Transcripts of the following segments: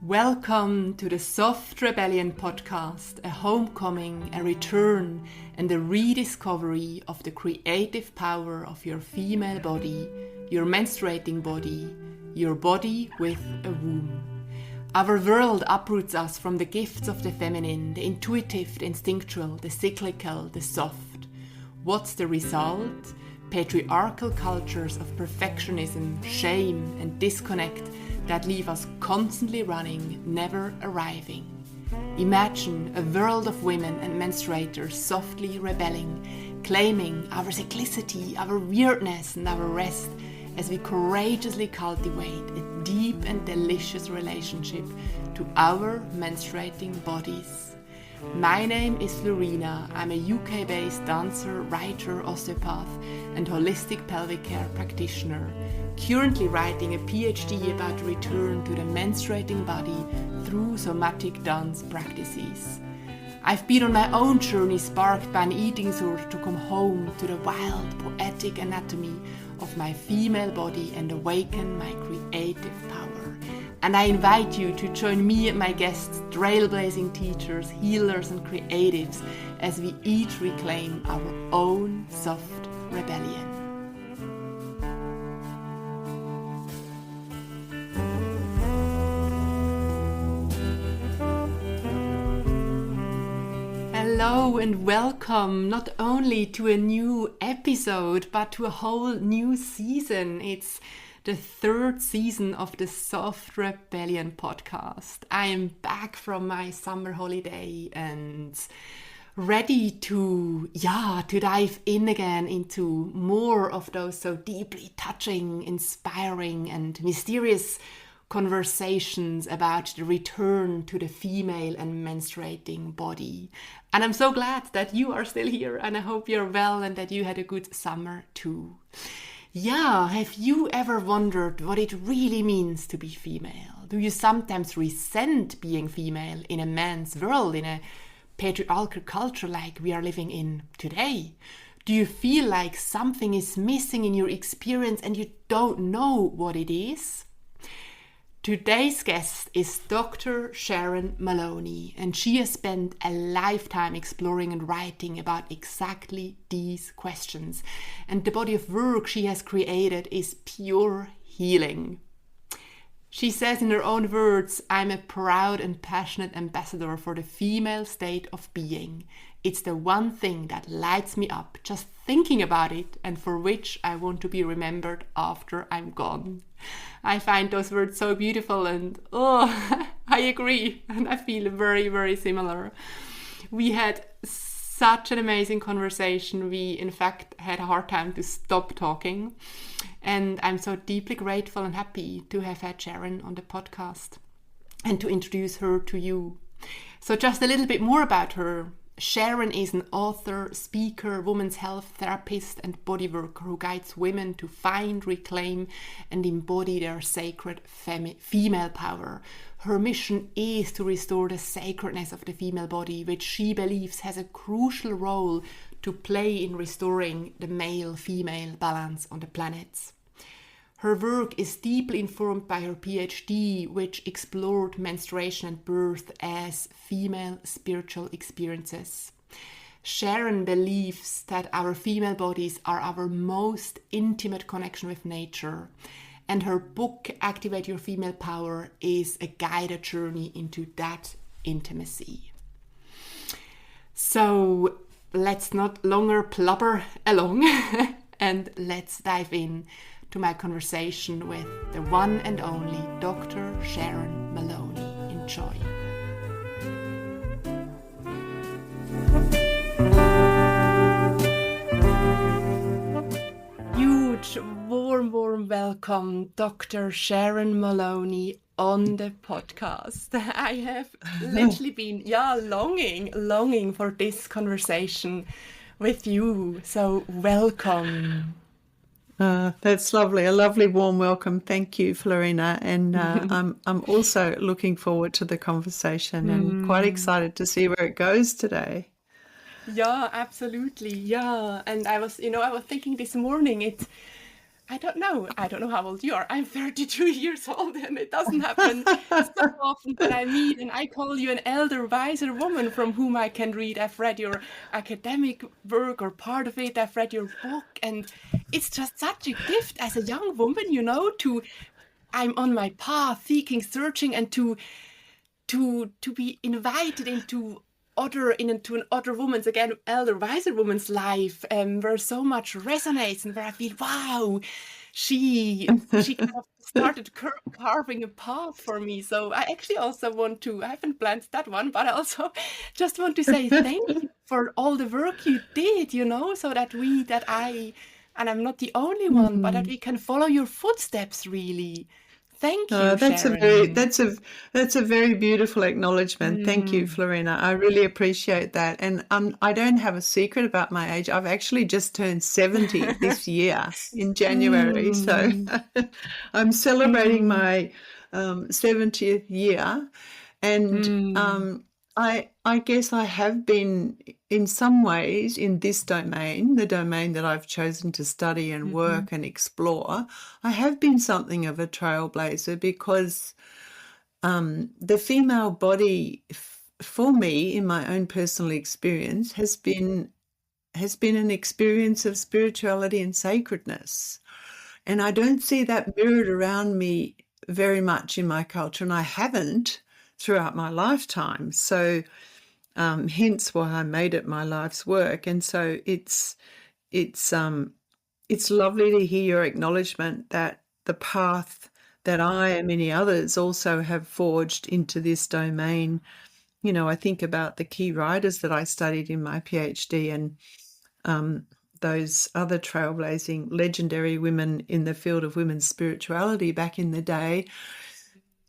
Welcome to the Soft Rebellion podcast, a homecoming, a return, and a rediscovery of the creative power of your female body, your menstruating body, your body with a womb. Our world uproots us from the gifts of the feminine, the intuitive, the instinctual, the cyclical, the soft. What's the result? Patriarchal cultures of perfectionism, shame, and disconnect that leave us constantly running, never arriving. Imagine a world of women and menstruators softly rebelling, claiming our cyclicity, our weirdness, and our rest as we courageously cultivate a deep and delicious relationship to our menstruating bodies. My name is Florina. I'm a UK-based dancer, writer, osteopath, and holistic pelvic care practitioner, currently writing a PhD about the return to the menstruating body through somatic dance practices. I've been on my own journey sparked by an eating surge to come home to the wild, poetic anatomy of my female body and awaken my creative power. And I invite you to join me and my guests, trailblazing teachers, healers, and creatives, as we each reclaim our own soft rebellion. Hello and welcome not only to a new episode, but to a whole new season. It's the third season of the Soft Rebellion podcast. I am back from my summer holiday and ready to dive in again into more of those so deeply touching, inspiring, and mysterious conversations about the return to the female and menstruating body. And I'm so glad that you are still here, and I hope you're well and that you had a good summer too. Yeah, have you ever wondered what it really means to be female? Do you sometimes resent being female in a man's world, in a patriarchal culture like we are living in today? Do you feel like something is missing in your experience and you don't know what it is? Today's guest is Dr. Sharon Moloney, and she has spent a lifetime exploring and writing about exactly these questions. And the body of work she has created is pure healing. She says in her own words, "I'm a proud and passionate ambassador for the female state of being. It's the one thing that lights me up just thinking about it, and for which I want to be remembered after I'm gone." I find those words so beautiful, and I agree, and I feel very, very similar. We had such an amazing conversation. We, in fact, had a hard time to stop talking, and I'm so deeply grateful and happy to have had Sharon on the podcast and to introduce her to you. So just a little bit more about her. Sharon is an author, speaker, women's health therapist, and bodyworker who guides women to find, reclaim, and embody their sacred female power. Her mission is to restore the sacredness of the female body, which she believes has a crucial role to play in restoring the male-female balance on the planet. Her work is deeply informed by her PhD, which explored menstruation and birth as female spiritual experiences. Sharon believes that our female bodies are our most intimate connection with nature, and her book, Activate Your Female Power, is a guided journey into that intimacy. So let's not longer plubber along and let's dive in to my conversation with the one and only Dr. Sharon Moloney. Enjoy. Huge, warm welcome, Dr. Sharon Moloney, on the podcast. I have literally been longing for this conversation with you. So welcome. That's lovely. A lovely warm welcome. Thank you, Florina. And I'm also looking forward to the conversation and quite excited to see where it goes today. Yeah, absolutely. Yeah. And I was thinking this morning, I don't know. I don't know how old you are. I'm 32 years old, and it doesn't happen so often that I meet and I call you an elder, wiser woman from whom I can read. I've read your academic work or part of it. I've read your book, and it's just such a gift as a young woman, to I'm on my path, seeking, searching, and to be invited into an other woman's, again, elder, wiser woman's life, where so much resonates and where I feel, wow, she kind of started carving a path for me. So I actually also I haven't planned that one, but I also just want to say thank you for all the work you did, so and I'm not the only one, but that we can follow your footsteps, really. Thank you, Sharon. That's a very beautiful acknowledgement. Thank you, Florina. I really appreciate that. And I don't have a secret about my age. I've actually just turned 70 this year in January. So I'm celebrating my 70th year. And I guess I have been, in some ways, in this domain, the domain that I've chosen to study and work and explore, I have been something of a trailblazer, because the female body, for me, in my own personal experience, has been an experience of spirituality and sacredness. And I don't see that mirrored around me very much in my culture, and I haven't throughout my lifetime. So hence why I made it my life's work. And so it's lovely to hear your acknowledgement that the path that I and many others also have forged into this domain. I think about the key writers that I studied in my PhD, and those other trailblazing legendary women in the field of women's spirituality back in the day.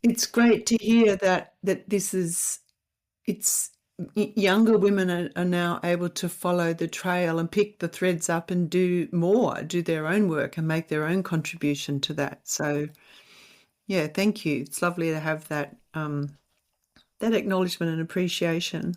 It's great to hear that younger women are now able to follow the trail and pick the threads up and do their own work and make their own contribution to that. So, yeah, thank you. It's lovely to have that acknowledgement and appreciation.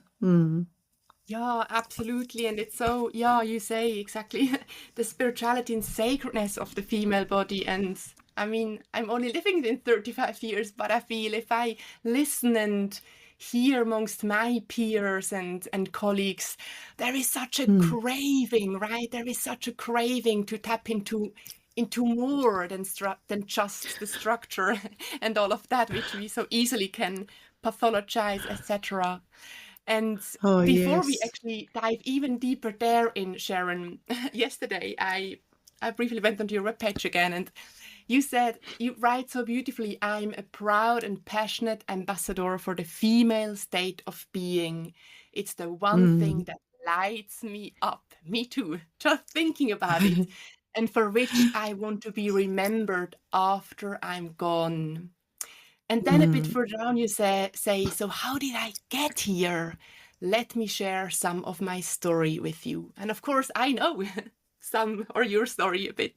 Yeah, absolutely. And it's so, yeah, you say exactly the spirituality and sacredness of the female body. And I mean, I'm only living in 35 years, but I feel if I listen and hear amongst my peers and colleagues, there is such a craving, right? There is such a craving to tap into more than just the structure and all of that, which we so easily can pathologize, etc. And before we actually dive even deeper there in, Sharon, yesterday I briefly went onto your webpage again, and you write so beautifully, I'm a proud and passionate ambassador for the female state of being. It's the one thing that lights me up. Me too, just thinking about it. And for which I want to be remembered after I'm gone. And then a bit further down you say, so how did I get here? Let me share some of my story with you. And of course, I know your story a bit.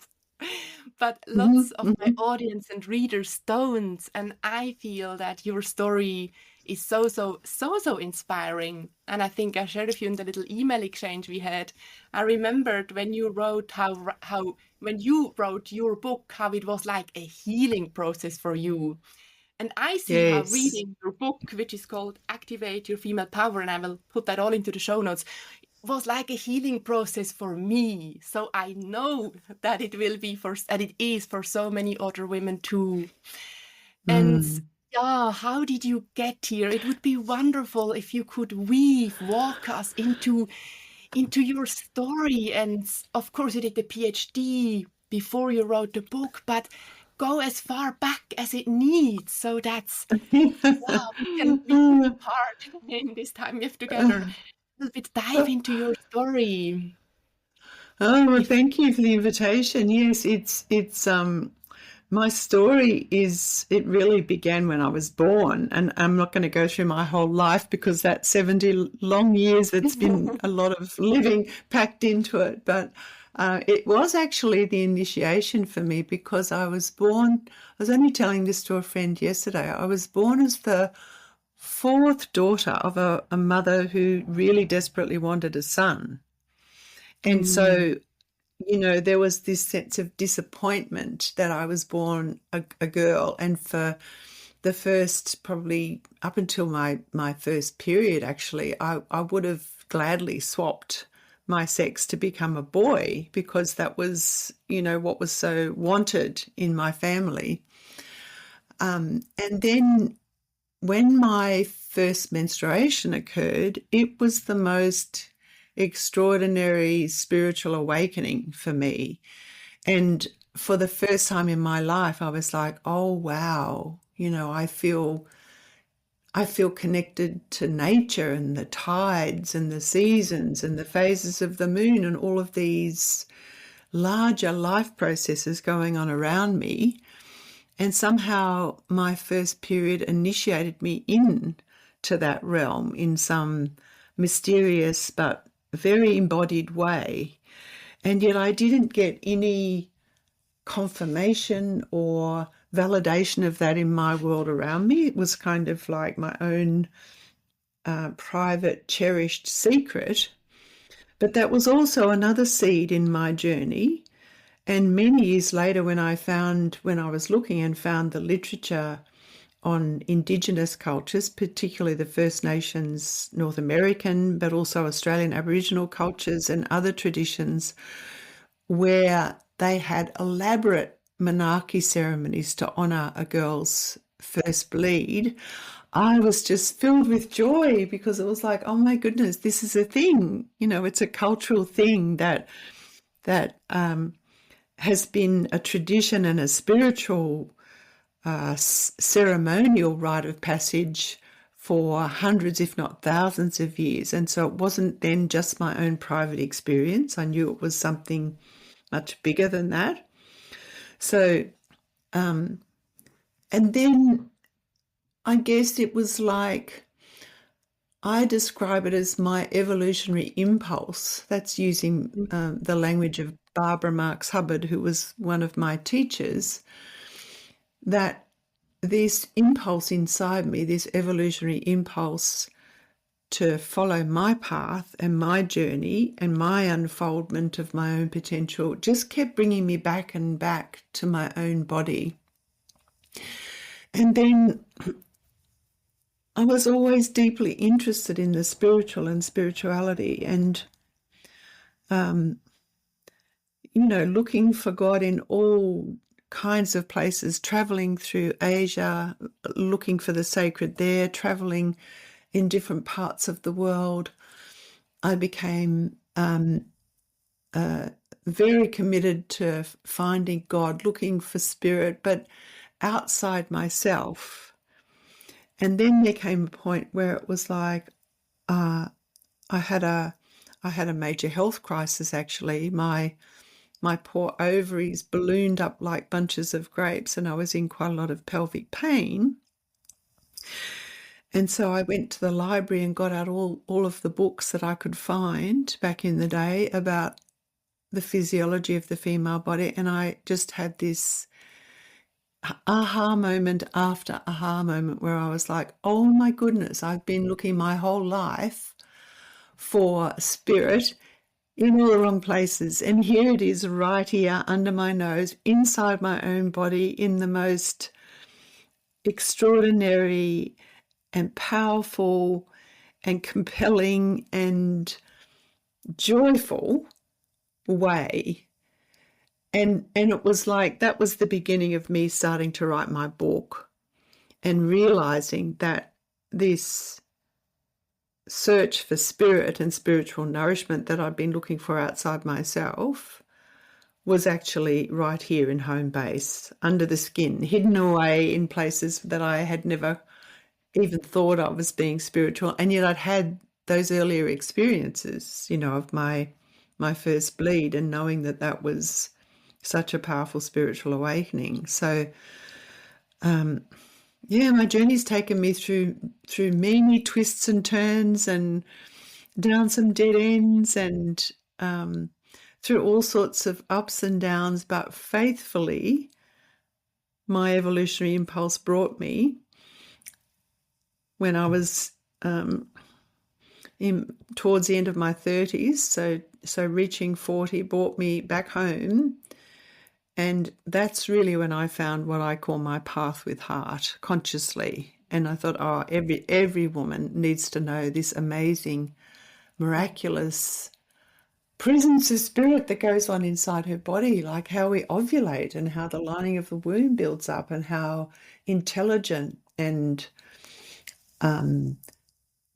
But lots of my audience and readers don't. And I feel that your story is so inspiring. And I think I shared with you in the little email exchange we had. I remembered when you wrote when you wrote your book, how it was like a healing process for you. And I see how reading your book, which is called Activate Your Female Power, and I will put that all into the show notes, was like a healing process for me. So I know that it is for so many other women too. And yeah, how did you get here? It would be wonderful if you could walk us into your story. And of course, you did the PhD before you wrote the book, but go as far back as it needs. So that's, we can part in this time we have together. A little bit dive into your story. Oh, well, thank you for the invitation. Yes, it's my story it really began when I was born, and I'm not going to go through my whole life because that 70 long years, it's been a lot of living packed into it, but it was actually the initiation for me, because I was only telling this to a friend yesterday, I was born as the fourth daughter of a mother who really desperately wanted a son. And so there was this sense of disappointment that I was born a girl. And for the first, probably up until my first period, actually, I would have gladly swapped my sex to become a boy, because that was, what was so wanted in my family. And then when my first menstruation occurred, it was the most extraordinary spiritual awakening for me. And for the first time in my life, I was like, oh, wow, I feel connected to nature and the tides and the seasons and the phases of the moon and all of these larger life processes going on around me. And somehow my first period initiated me in to that realm in some mysterious but very embodied way. And yet I didn't get any confirmation or validation of that in my world around me. It was kind of like my own private, cherished secret. But that was also another seed in my journey. And many years later, when I was looking and found the literature on Indigenous cultures, particularly the First Nations, North American, but also Australian Aboriginal cultures and other traditions, where they had elaborate menarche ceremonies to honour a girl's first bleed, I was just filled with joy, because it was like, oh my goodness, this is a thing. It's a cultural thing that has been a tradition and a spiritual ceremonial rite of passage for hundreds, if not thousands of years. And so it wasn't then just my own private experience. I knew it was something much bigger than that. So, and then I guess it was like, I describe it as my evolutionary impulse. That's using the language of Barbara Marx Hubbard, who was one of my teachers, that this impulse inside me, this evolutionary impulse to follow my path and my journey and my unfoldment of my own potential, just kept bringing me back and back to my own body. And then I was always deeply interested in the spiritual and spirituality, and looking for God in all kinds of places, traveling through Asia, looking for the sacred there, traveling in different parts of the world. I became very committed to finding God, looking for spirit, but outside myself. And then there came a point where it was like, I had a major health crisis, actually. My poor ovaries ballooned up like bunches of grapes, and I was in quite a lot of pelvic pain. And so I went to the library and got out all of the books that I could find back in the day about the physiology of the female body. And I just had this aha moment after aha moment where I was like, oh my goodness, I've been looking my whole life for spirit in all the wrong places. And here it is, right here under my nose, inside my own body, in the most extraordinary and powerful and compelling and joyful way. And it was like, that was the beginning of me starting to write my book and realizing that this search for spirit and spiritual nourishment that I'd been looking for outside myself was actually right here in home base, under the skin, hidden away in places that I had never even thought of as being spiritual. And yet I'd had those earlier experiences, of my first bleed, and knowing that that was such a powerful spiritual awakening. So, my journey's taken me through many twists and turns, and down some dead ends, and through all sorts of ups and downs. But faithfully, my evolutionary impulse brought me, when I was towards the end of my 30s, so so reaching 40 brought me back home. And that's really when I found what I call my path with heart consciously. And I thought, oh, every woman needs to know this amazing, miraculous presence of spirit that goes on inside her body, like how we ovulate and how the lining of the womb builds up and how intelligent and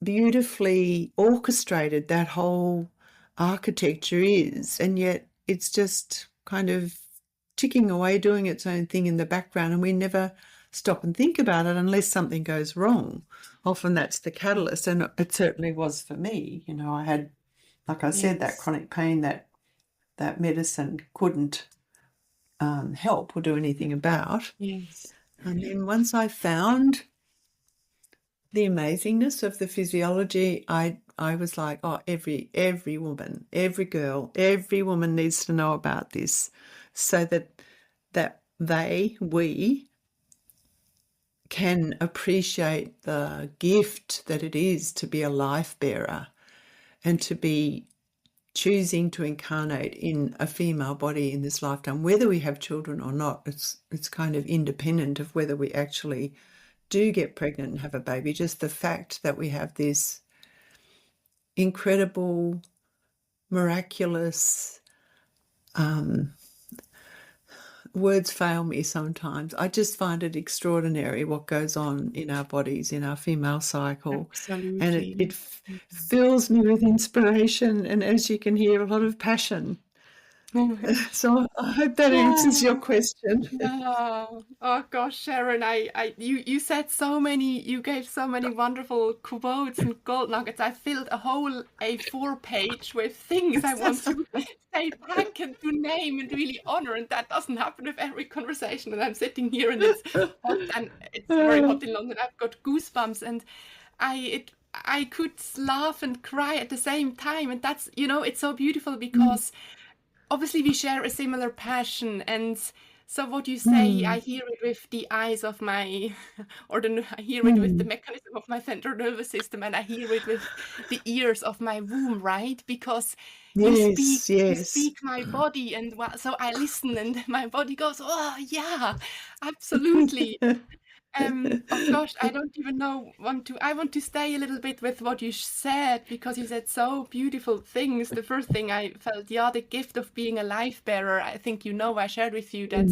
beautifully orchestrated that whole architecture is. And yet it's just kind of ticking away, doing its own thing in the background, and we never stop and think about it unless something goes wrong. Often that's the catalyst, and it certainly was for me. You know, I had, like I said, that chronic pain that medicine couldn't help or do anything about. Yes. And then once I found the amazingness of the physiology, I was like, oh, every woman, every girl, every woman needs to know about this, so that we can appreciate the gift that it is to be a life bearer and to be choosing to incarnate in a female body in this lifetime, whether we have children or not. It's kind of independent of whether we actually do get pregnant and have a baby. Just the fact that we have this incredible, miraculous, words fail me sometimes. I just find it extraordinary what goes on in our bodies, in our female cycle. Absolutely. And it fills me with inspiration and, as you can hear, a lot of passion. So I hope that answers your question. Oh, oh gosh, Sharon, you said so many, you gave so many wonderful quotes and gold nuggets. I filled a whole A4 page with things I want to say back and to name and really honor, and that doesn't happen with every conversation. And I'm sitting here and it's hot, and it's very hot in London. I've got goosebumps, and I could laugh and cry at the same time, and that's, you know, it's so beautiful because obviously we share a similar passion, and so what you say, I hear it with the eyes of my, I hear it with the mechanism of my central nervous system, and I hear it with the ears of my womb, right? Because you speak my body, and so I listen, and my body goes, oh yeah, absolutely. Oh gosh, I don't even know. I want to stay a little bit with what you said, because you said so beautiful things. The first thing I felt, yeah, the gift of being a life bearer. I think, you know, I shared with you that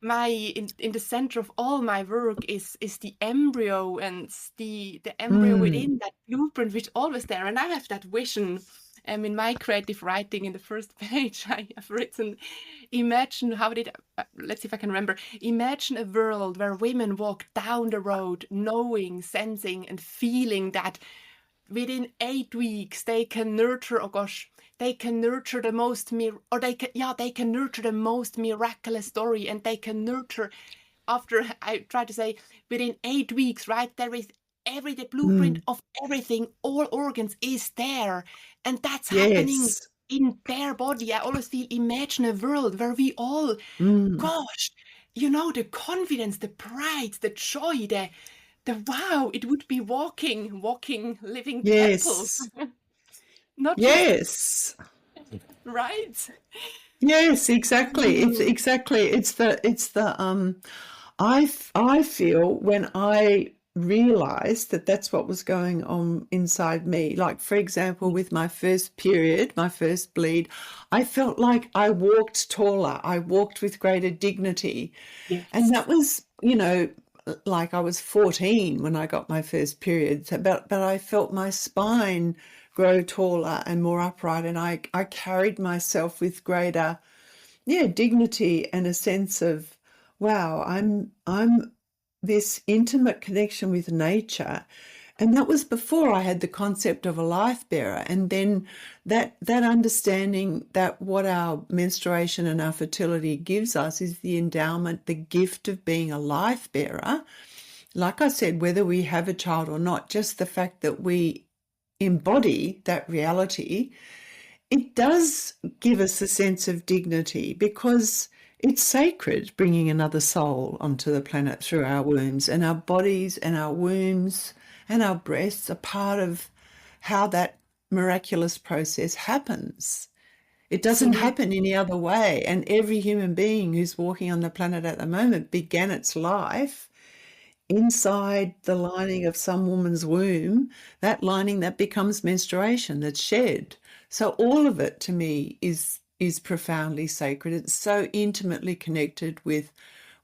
in the center of all my work is the embryo, and the embryo within that blueprint, which is always there. And I have that vision. In my creative writing, in the first page, I have written, imagine let's see if I can remember. Imagine a world where women walk down the road knowing, sensing, and feeling that within 8 weeks they can nurture, they can nurture the most, they can nurture the most miraculous story, and they can nurture, after, I try to say, within 8 weeks, right, there is the blueprint of everything, all organs is there, and that's happening in their body. I always feel, imagine a world where we all, gosh, you know, the confidence, the pride, the joy, the wow, it would be walking living temples. Not just, right? Yes, exactly. It's the I feel, when I realized that that's what was going on inside me. Like, for example, with my first period, my first bleed, I felt like I walked taller. I walked with greater dignity. Yes. And that was, you know, like I was 14 when I got my first period, but I felt my spine grow taller and more upright, and I carried myself with greater dignity and a sense of, wow, I'm this intimate connection with nature. And that was before I had the concept of a life bearer. And then that understanding that what our menstruation and our fertility gives us is the endowment, the gift of being a life bearer. Like I said, whether we have a child or not, just the fact that we embody that reality, it does give us a sense of dignity, because it's sacred bringing another soul onto the planet through our wombs, and our bodies and our wombs and our breasts are part of how that miraculous process happens. It doesn't absolutely. happen any other way. And every human being who's walking on the planet at the moment began its life inside the lining of some woman's womb, that lining that becomes menstruation, that's shed. So all of it to me is profoundly sacred. It's so intimately connected with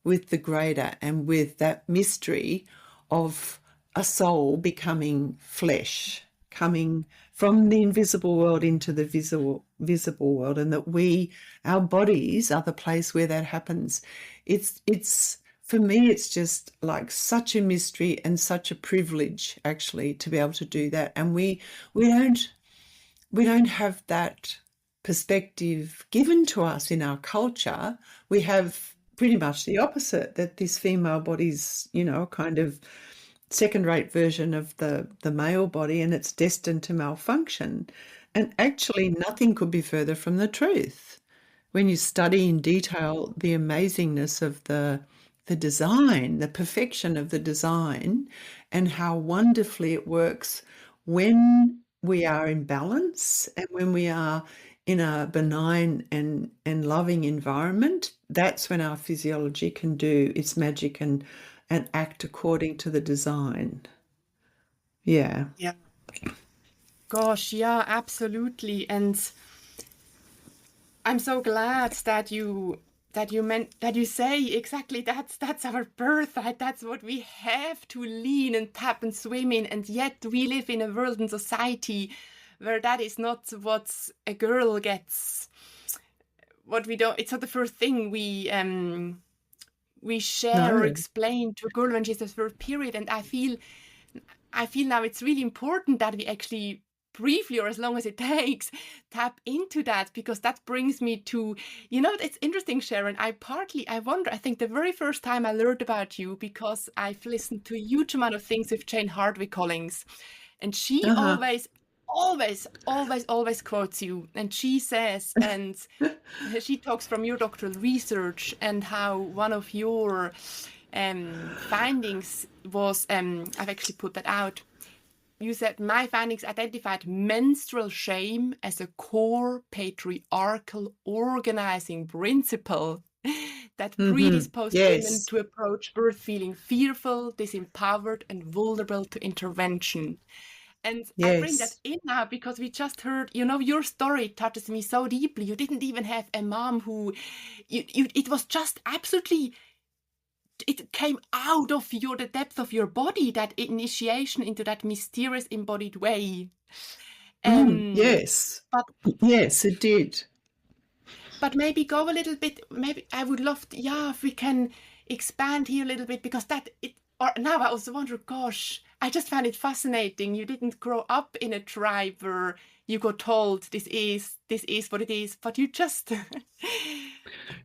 the greater and with that mystery of a soul becoming flesh, coming from the invisible world into the visible world, and that our bodies are the place where that happens. It's for me, it's just like such a mystery and such a privilege actually to be able to do that. And we don't have that perspective given to us in our culture. We have pretty much the opposite, that this female body's, kind of second-rate version of the male body, and it's destined to malfunction. And actually nothing could be further from the truth. When you study in detail the amazingness of the design, the perfection of the design, and how wonderfully it works when we are in balance and when we are in a benign and loving environment, that's when our physiology can do its magic and act according to the design. Yeah. Yeah. Gosh, yeah, absolutely. And I'm so glad that you say exactly that's our birthright. That's what we have to lean and tap and swim in. And yet we live in a world and society where that is not what a girl gets. What we don't. It's not the first thing we share or No. explain to a girl when she's the first period. And I feel now it's really important that we actually briefly, or as long as it takes, tap into that, because that brings me to, it's interesting, Sharon. I wonder, I think the very first time I learned about you, because I've listened to a huge amount of things with Jane Hardwick Collins, and she Uh-huh. always quotes you, and she says, and she talks from your doctoral research and how one of your findings was, I've actually put that out. You said, my findings identified menstrual shame as a core patriarchal organizing principle that predisposed women Yes. to approach birth feeling fearful, disempowered, and vulnerable to intervention. And I bring that Yes. in now because we just heard, your story touches me so deeply. You didn't even have a mom who, it was just absolutely, it came out of the depth of your body, that initiation into that mysterious embodied way. Yes. But Yes, it did. maybe go a little bit. Maybe I would love to, yeah, if we can expand here a little bit, because or now I also wonder, gosh, I just found it fascinating. You didn't grow up in a tribe where you got told this is what it is, but you just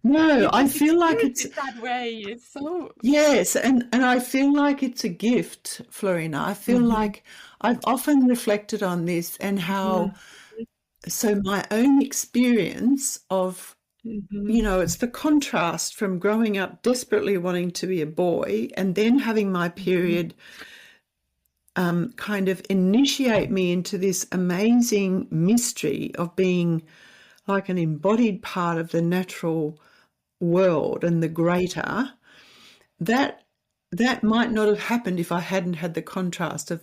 No, you I just feel like experienced it's it that way. It's so. yes, and I feel like it's a gift, Florina. I feel Mhm, like I've often reflected on this and how mhm, so my own experience of, mhm, it's the contrast from growing up desperately wanting to be a boy and then having my mhm, period kind of initiate me into this amazing mystery of being like an embodied part of the natural world and the greater. That that might not have happened if I hadn't had the contrast of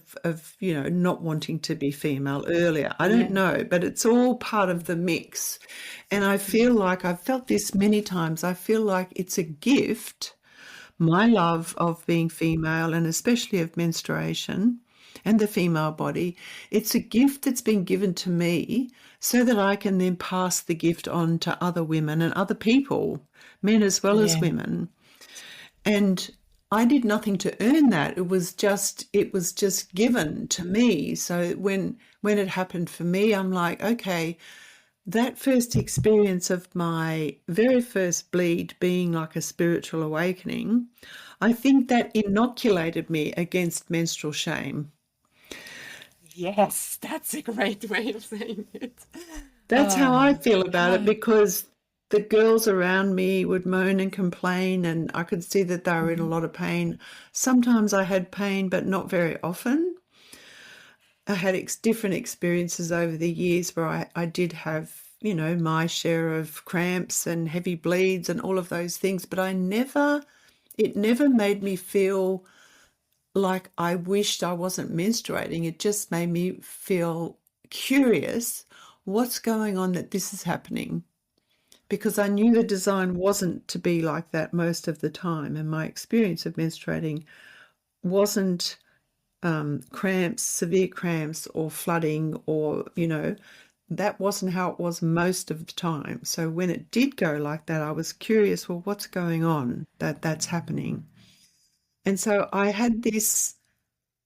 not wanting to be female earlier. I don't yeah. know, but it's all part of the mix. And I feel like I've felt this many times. I feel like it's a gift, my love of being female and especially of menstruation and the female body. It's a gift that's been given to me so that I can then pass the gift on to other women and other people, men as well as Yeah. women. And I did nothing to earn that. It was just given to me. So when it happened for me, I'm like, okay, that first experience of my very first bleed being like a spiritual awakening, I think that inoculated me against menstrual shame. Yes, that's a great way of saying it. That's how I Oh, feel about it, yeah. because the girls around me would moan and complain, and I could see that they were in a Mhm, lot of pain. Sometimes I had pain, but not very often. I had different experiences over the years where I did have, my share of cramps and heavy bleeds and all of those things, but it never made me feel like I wished I wasn't menstruating. It just made me feel curious, what's going on that this is happening? Because I knew the design wasn't to be like that most of the time, and my experience of menstruating wasn't cramps, severe cramps or flooding, or that wasn't how it was most of the time. So when it did go like that, I was curious, well, what's going on that's happening? And so I had this,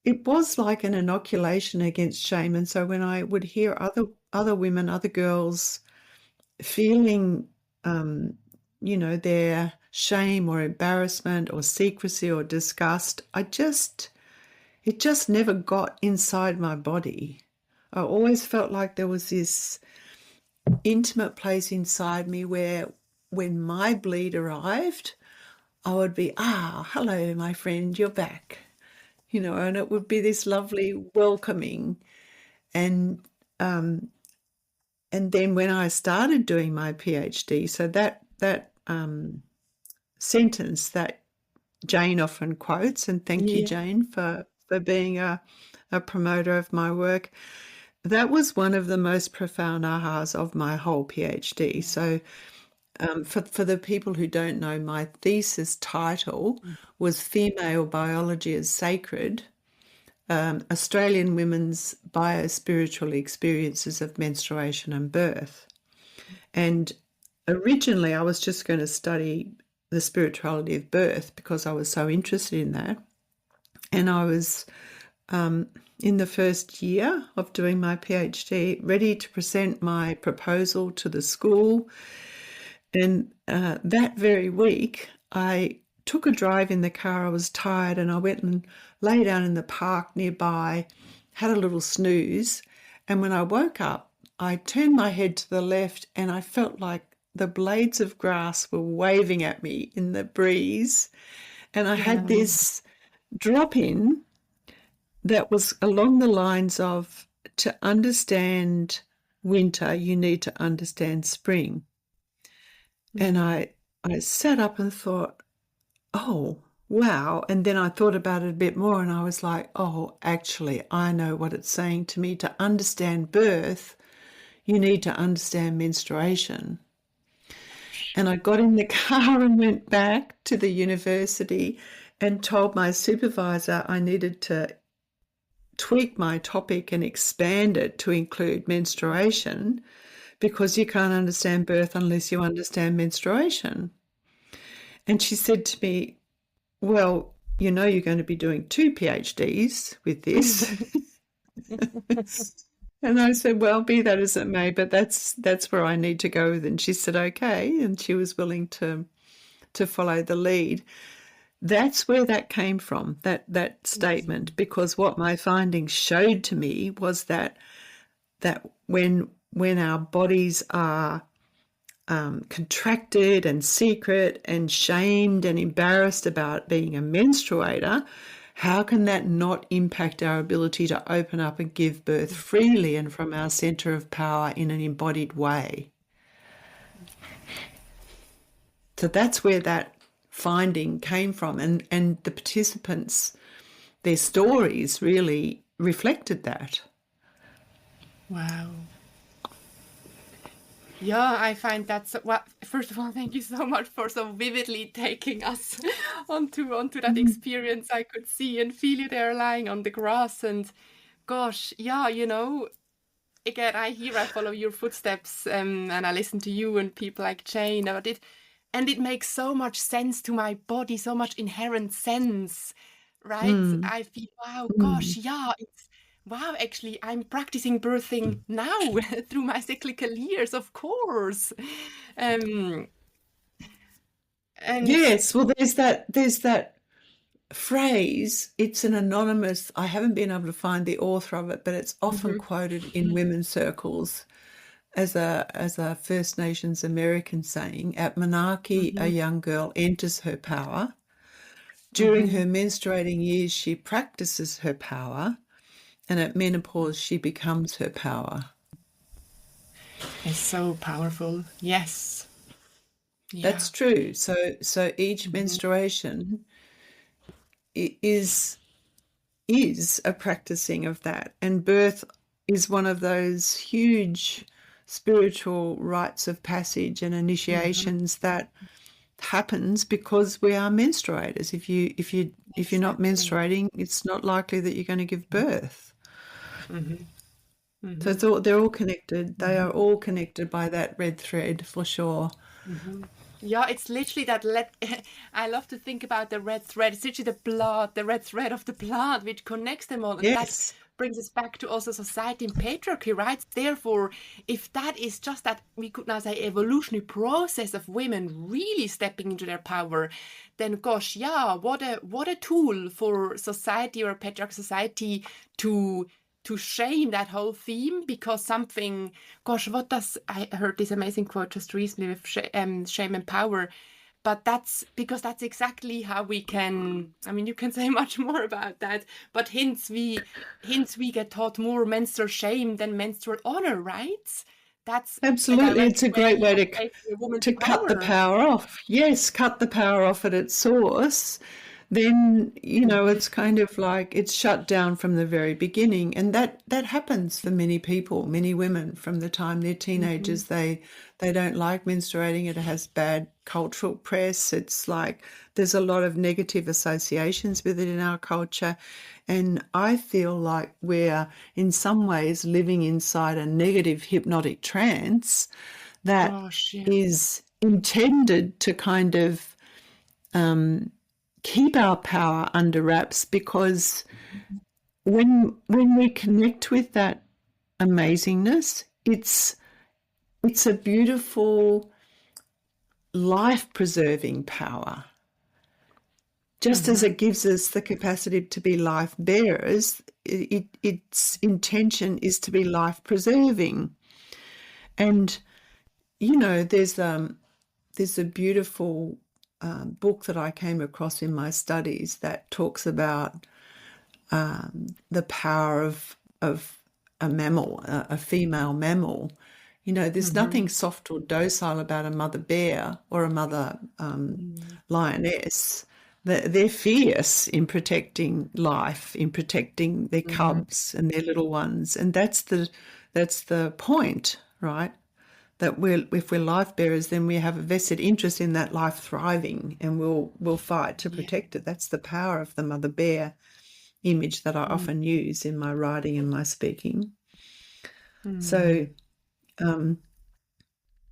it was like an inoculation against shame. And so when I would hear other women, other girls feeling their shame or embarrassment or secrecy or disgust, it just never got inside my body. I always felt like there was this intimate place inside me where when my bleed arrived, I would be, hello, my friend, you're back. And it would be this lovely welcoming. And then when I started doing my PhD, so that sentence that Jane often quotes, and thank you, Jane, for being a promoter of my work, that was one of the most profound ahas of my whole PhD. So for the people who don't know, my thesis title was Female Biology as Sacred, Australian Women's Biospiritual Experiences of Menstruation and Birth. And originally I was just going to study the spirituality of birth because I was so interested in that. And I was in the first year of doing my PhD, ready to present my proposal to the school. And that very week, I took a drive in the car. I was tired, and I went and lay down in the park nearby, had a little snooze. And when I woke up, I turned my head to the left, and I felt like the blades of grass were waving at me in the breeze. And I had this drop-in that was along the lines of, to understand winter, you need to understand spring. And I sat up and thought, oh, wow. And then I thought about it a bit more, and I was like, oh, actually, I know what it's saying to me. To understand birth, you need to understand menstruation. And I got in the car and went back to the university and told my supervisor I needed to tweak my topic and expand it to include menstruation, because you can't understand birth unless you understand menstruation. And she said to me, well, you're going to be doing 2 PhDs with this. And I said, well, be that as it may, but that's where I need to go with it. And she said, okay. And she was willing to follow the lead. That's where that came from, that statement, because what my findings showed to me was that when our bodies are contracted and secret and shamed and embarrassed about being a menstruator, how can that not impact our ability to open up and give birth freely and from our center of power in an embodied way? So that's where that finding came from, and the participants, their stories really reflected that. Wow. Yeah, I find that well, first of all, thank you so much for so vividly taking us onto that experience. I could see and feel you there lying on the grass, and gosh, yeah, again, I follow your footsteps, and I listen to you and people like Jane about it, and it makes so much sense to my body, so much inherent sense, right? I feel, wow, gosh, yeah, wow, actually, I'm practicing birthing now through my cyclical years, of course. And yes, well, there's that phrase. It's an anonymous, I haven't been able to find the author of it, but it's often quoted in women's circles as a First Nations American saying, at menarche, a young girl enters her power. During her menstruating years, she practices her power. And at menopause, she becomes her power. It's so powerful. Yes. Yeah. That's true. So each menstruation is a practicing of that, and birth is one of those huge spiritual rites of passage and Mm-hmm. initiations that happens because we are menstruators. If you're not Exactly. menstruating, it's not likely that you're going to give birth. Mm-hmm. So Mm-hmm. they're all connected. They are Mm-hmm. all connected by that red thread for sure. Mm-hmm. Yeah, it's literally that I love to think about the red thread. It's literally the blood, the red thread of the blood, which connects them all. And that Yes, brings us back to also society and patriarchy, right? Therefore, if that is just that, we could now say, evolutionary process of women really stepping into their power, then gosh, yeah, what a tool for society or a patriarchal society to shame that whole theme, because something, gosh, what does, I heard this amazing quote just recently with shame and power, but that's because that's exactly how we can, I mean, you can say much more about that, but hence we get taught more menstrual shame than menstrual honor, right? That's a absolutely. direct It's a great way way of taking a woman's to cut the power. power off. Yes, cut the power off at its source. Then, Mhm. it's kind of like it's shut down from the very beginning. And that happens for many people, many women from the time they're Mhm. teenagers. They don't like menstruating. It has bad cultural press. It's like there's a lot of negative associations with it in our culture. And I feel like we're in some ways living inside a negative hypnotic trance that Gosh, yeah. is intended to kind of keep our power under wraps, because when we connect with that amazingness, it's a beautiful life preserving power. Just as Mhm. it gives us the capacity to be life bearers, its intention is to be life preserving. And there's a beautiful book that I came across in my studies that talks about the power of a mammal, a female mammal. There's Mhm. nothing soft or docile about a mother bear or a mother Mhm. lioness. They're fierce in protecting life, in protecting their Mhm. cubs and their little ones, and that's the point, right? That if we're life bearers, then we have a vested interest in that life thriving, and we'll fight to Yeah. protect it. That's the power of the mother bear image that I Mm. often use in my writing and my speaking. Mm. So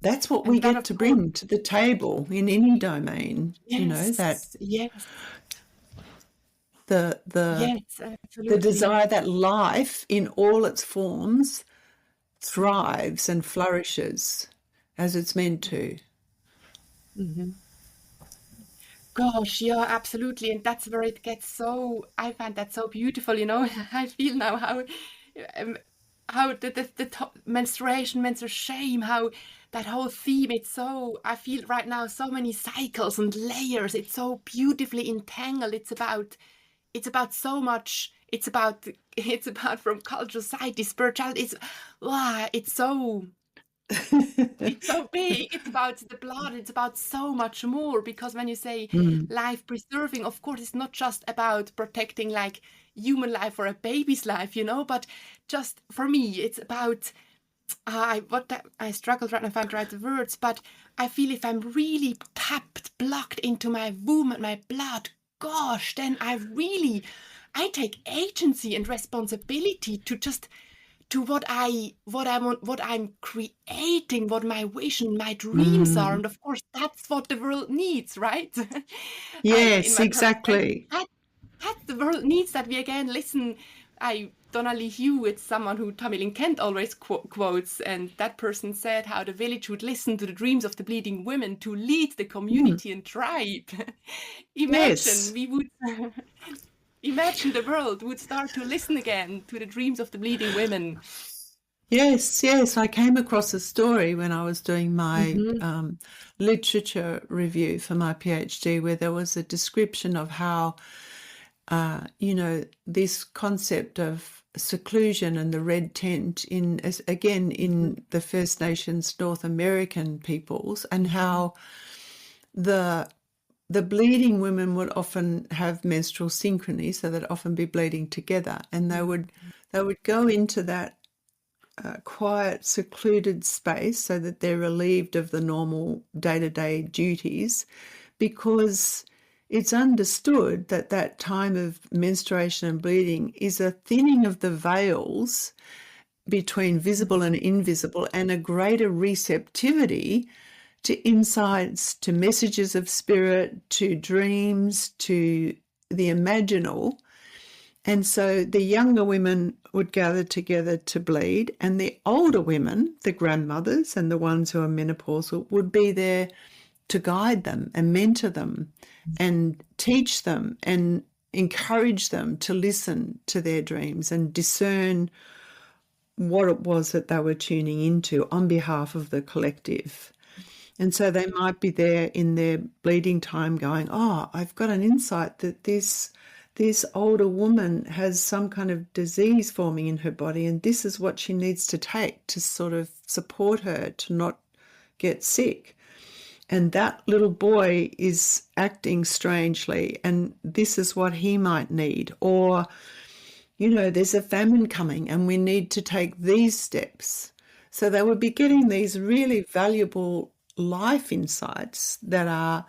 that's what we And that, get of to course, bring to the table in any domain. That yes, yes, the the yes, the absolutely. desire that life in all its forms thrives and flourishes as it's meant to. Mhm. Gosh, yeah, absolutely. And that's where it gets so, I find that so beautiful, I feel now um, how menstruation, menstrual shame, how that whole theme, it's so, I feel right now so many cycles and layers. It's so beautifully entangled. It's about so much. It's about from culture, society, spirituality. It's so big. It's about the blood. It's about so much more. Because when you say Mm. life preserving, of course, it's not just about protecting like human life or a baby's life, but just for me, it's about I struggled right now to find the right words, but I feel if I'm really tapped, blocked into my womb and my blood, gosh, then I take agency and responsibility to just to what I want, what I'm creating, what my vision, my dreams are, Mm. and of course that's what the world needs, right? In Yes, my perspective, exactly. that the world needs, that we again listen. Donnelly Hugh, it's someone who Tommy Lynn Kent always quotes, and that person said how the village would listen to the dreams of the bleeding women to lead the Mm. community and tribe. Imagine Yes. we would imagine the world would start to listen again to the dreams of the bleeding women. Yes, yes. I came across a story when I was doing my Hmm. literature review for my PhD, where there was a description of how this concept of seclusion and the red tent in the First Nations North American peoples, and how the bleeding women would often have menstrual synchrony, so they'd often be bleeding together, and they would go into that quiet, secluded space so that they're relieved of the normal day-to-day duties, because it's understood that that time of menstruation and bleeding is a thinning of the veils between visible and invisible, and a greater receptivity to insights, to messages of spirit, to dreams, to the imaginal. And so the younger women would gather together to bleed, and the older women, the grandmothers and the ones who are menopausal, would be there to guide them and mentor them and teach them and encourage them to listen to their dreams and discern what it was that they were tuning into on behalf of the collective. And so they might be there in their bleeding time going, oh, I've got an insight that this older woman has some kind of disease forming in her body, and this is what she needs to take to sort of support her to not get sick. And that little boy is acting strangely, and this is what he might need. Or, there's a famine coming and we need to take these steps. So they would be getting these really valuable life insights that are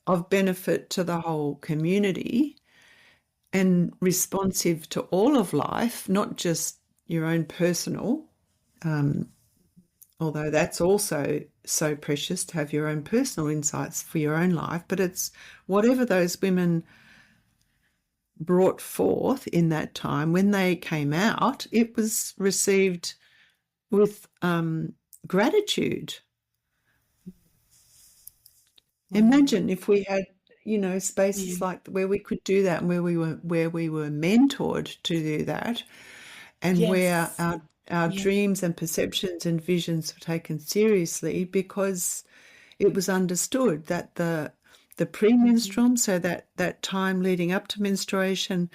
of benefit to the whole community and responsive to all of life, not just your own personal, although that's also so precious to have your own personal insights for your own life, but it's whatever those women brought forth in that time. When they came out, it was received with gratitude. Imagine if we had, spaces like where we could do that, and where we were mentored to do that, and where our dreams and perceptions and visions were taken seriously, because it was understood that the premenstruum, so that time leading up to menstruation,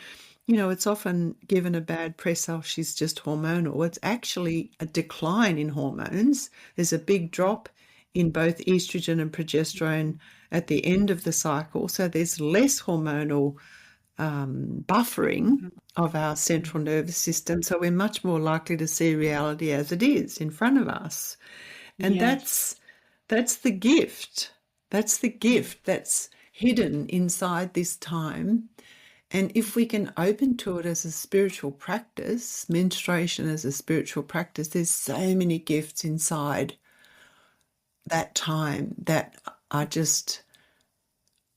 it's often given a bad press, oh, she's just hormonal. It's actually a decline in hormones. There's a big drop in both estrogen and progesterone at the end of the cycle. So there's less hormonal buffering of our central nervous system. So we're much more likely to see reality as it is in front of us. And that's the gift. That's the gift that's hidden inside this time. And if we can open to it as a spiritual practice, menstruation as a spiritual practice, there's so many gifts inside that time that are just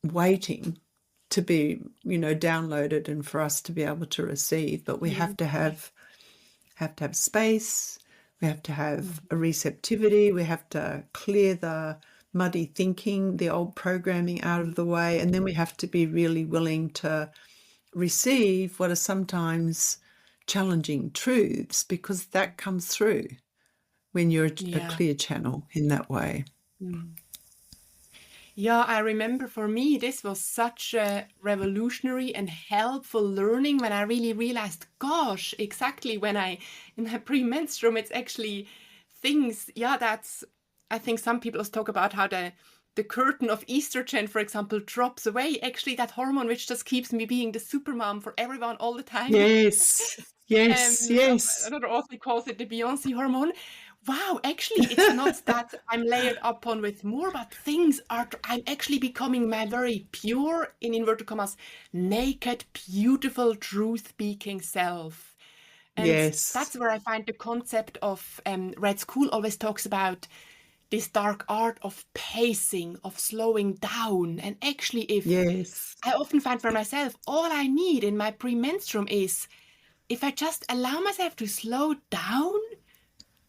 waiting to be, downloaded and for us to be able to receive. But we have to have space. We have to have a receptivity. We have to clear the muddy thinking, the old programming out of the way. And then we have to be really willing to receive what are sometimes challenging truths, because that comes through when you're a clear channel in that way. Yeah, I remember for me, this was such a revolutionary and helpful learning when I really realized, gosh, exactly when in my premenstruum, it's actually things, I think some people talk about how the curtain of estrogen, for example, drops away. Actually, that hormone which just keeps me being the supermom for everyone all the time. Yes. Another author calls it the Beyonce hormone. Wow, actually, it's not that I'm layered upon with more, but I'm actually becoming my very pure, in inverted commas, naked, beautiful, truth-speaking self. And that's where I find the concept of Red School always talks about this dark art of pacing, of slowing down. And actually, I often find for myself, all I need in my premenstruum is, if I just allow myself to slow down,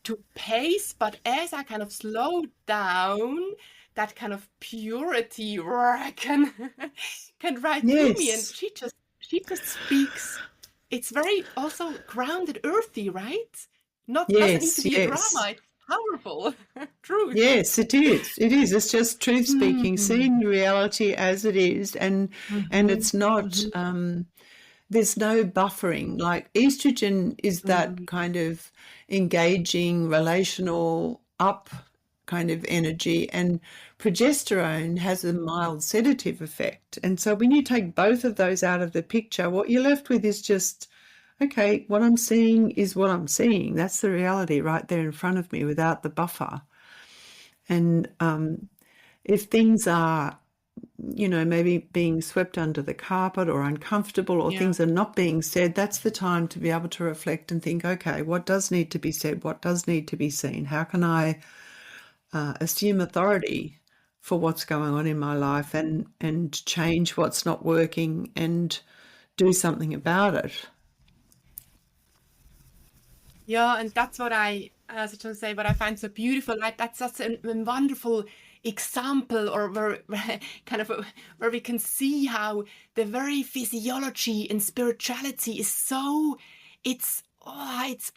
to pace, but as I kind of slow down, that kind of purity can ride through me, and she just speaks. It's very also grounded, earthy, right? Doesn't need to be a drama. It's powerful truth. Yes, it is. It is. It's just truth speaking, seeing reality as it is, and it's not. There's no buffering. Like estrogen is that kind of engaging, relational, up kind of energy, and progesterone has a mild sedative effect. And so when you take both of those out of the picture, what you're left with is just, okay, what I'm seeing is what I'm seeing. That's the reality right there in front of me without the buffer. And if things are, maybe being swept under the carpet or uncomfortable, or Yeah. things are not being said, that's the time to be able to reflect and think, okay, what does need to be said? What does need to be seen? How can I assume authority for what's going on in my life and change what's not working and do something about it? Yeah, and that's what I, as I just say, what I find so beautiful. Like that's such a wonderful example, or where kind of where we can see how the very physiology and spirituality is so, it's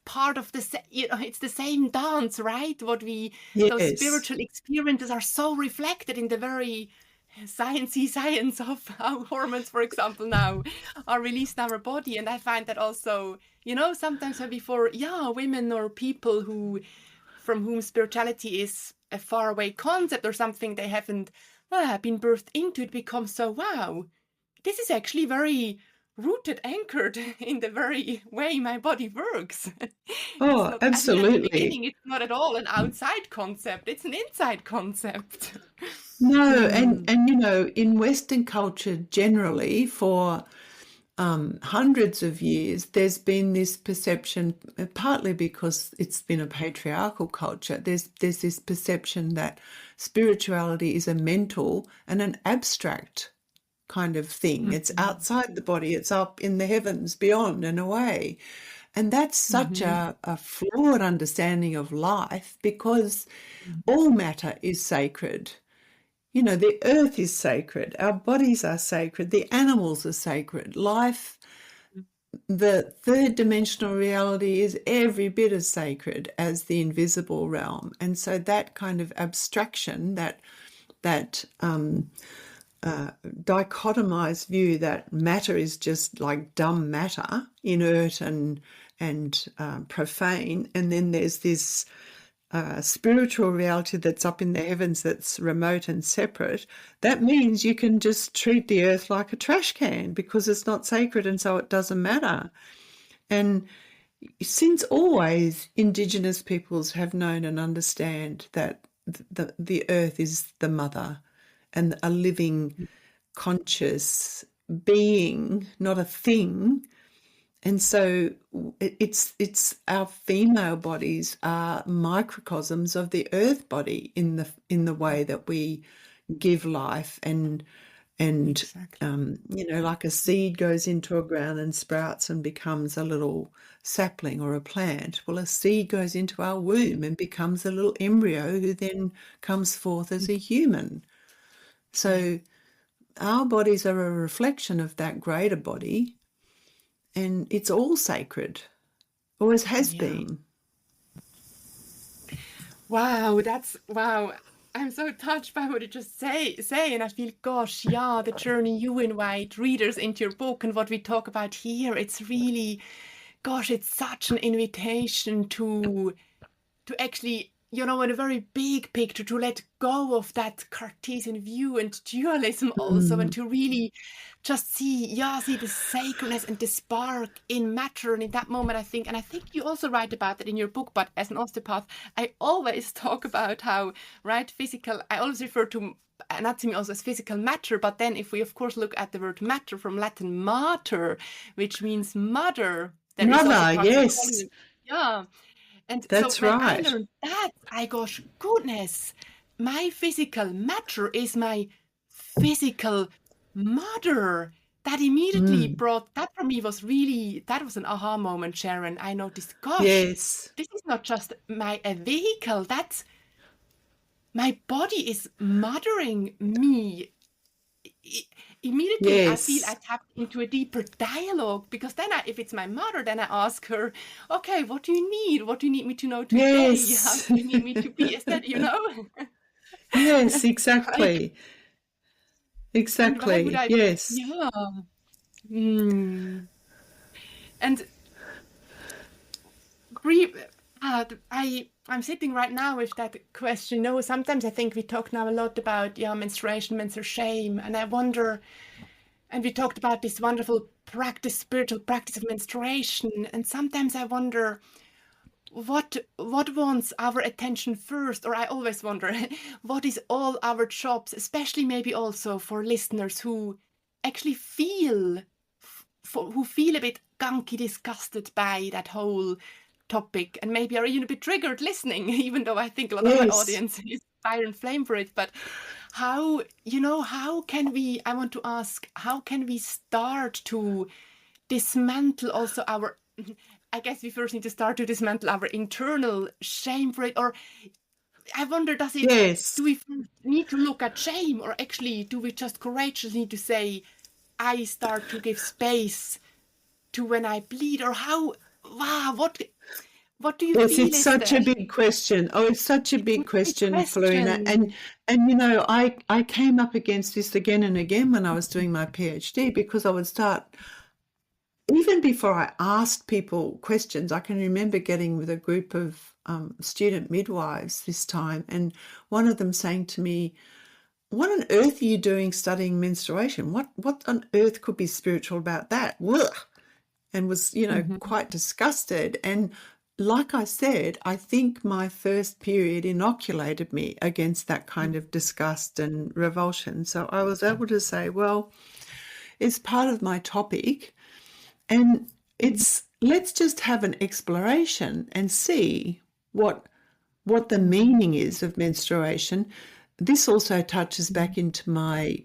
part of the it's the same dance, right? What we those Yes. spiritual experiences are so reflected in the very sciencey science of how hormones, for example, now are released in our body. And I find that also, sometimes before, women or people from whom spirituality is a faraway concept or something they haven't been birthed into, it becomes so, wow, this is actually very rooted, anchored in the very way my body works. It's Oh, not, I think at the beginning, absolutely. it's not at all an outside concept, it's an inside concept. No, and in Western culture generally, for hundreds of years, there's been this perception, partly because it's been a patriarchal culture. There's this perception that spirituality is a mental and an abstract kind of thing. It's outside the body. It's up in the heavens, beyond and away. And that's such a flawed understanding of life, because all matter is sacred. The earth is sacred. Our bodies are sacred. The animals are sacred. Life, the third dimensional reality, is every bit as sacred as the invisible realm. And so that kind of abstraction, that dichotomized view that matter is just like dumb matter, inert and profane, and then there's this spiritual reality that's up in the heavens, that's remote and separate, that means you can just treat the earth like a trash can because it's not sacred, and so it doesn't matter. And since always, Indigenous peoples have known and understand that the earth is the mother and a living, conscious being, not a thing. And so it's our female bodies are microcosms of the earth body in the way that we give life, and like a seed goes into a ground and sprouts and becomes a little sapling or a plant. Well, a seed goes into our womb and becomes a little embryo who then comes forth as a human. So our bodies are a reflection of that greater body. And it's all sacred, always has been. Wow, wow. I'm so touched by what you just say, and I feel, gosh, the journey you invite readers into your book and what we talk about here, it's really, gosh, it's such an invitation to actually, in a very big picture, to let go of that Cartesian view and dualism also, and to really just see the sacredness and the spark in matter. And in that moment, I think you also write about that in your book, but as an osteopath, I always talk about how, physical, I always refer to anatomy also as physical matter, but then if we of course look at the word matter from Latin mater, which means mother, there is also yes. and that's so when right. I learned that, gosh, goodness, my physical matter is my physical mother. That immediately brought, that for me was really, that was an aha moment, Sharon. I noticed, gosh, Yes. this is not just a vehicle, that's, my body is mothering me immediately I feel I Yes. tapped into a deeper dialogue, because then if it's my mother, then I ask her, okay, what do you need? What do you need me to know today? How Yes. do you need me to be? Is that, Yes, like, exactly. and why would Exactly. I, Yes. yeah. Mm. And I'm sitting right now with that question. No, sometimes I think we talk now a lot about menstruation, menstrual shame, and I wonder. And we talked about this wonderful practice, spiritual practice of menstruation. And sometimes I wonder what wants our attention first, or I always wonder what is all our jobs, especially maybe also for listeners who actually feel who feel a bit gunky, disgusted by that whole topic, and maybe are even a bit triggered listening, even though I think a lot of my Yes. audience is fire and flame for it. But how can we, I want to ask, how can we start to dismantle also our, I guess we first need to start to dismantle our internal shame for it, or I wonder, Yes. do we need to look at shame, or actually do we just courageously need to say, I start to give space to when I bleed, or wow, what do you Yes, feel it's is such a the, big question. Oh, it's such a it's a big big question, Florina. question. And I came up against this again and again when I was doing my PhD, because I would start, even before I asked people questions. I can remember getting with a group of student midwives this time, and one of them saying to me, "What on earth are you doing studying menstruation? What on earth could be spiritual about that?" Ugh. And was, quite disgusted. And like I said, I think my first period inoculated me against that kind of disgust and revulsion. So I was able to say, well, it's part of my topic, and let's just have an exploration and see what the meaning is of menstruation. This also touches back into my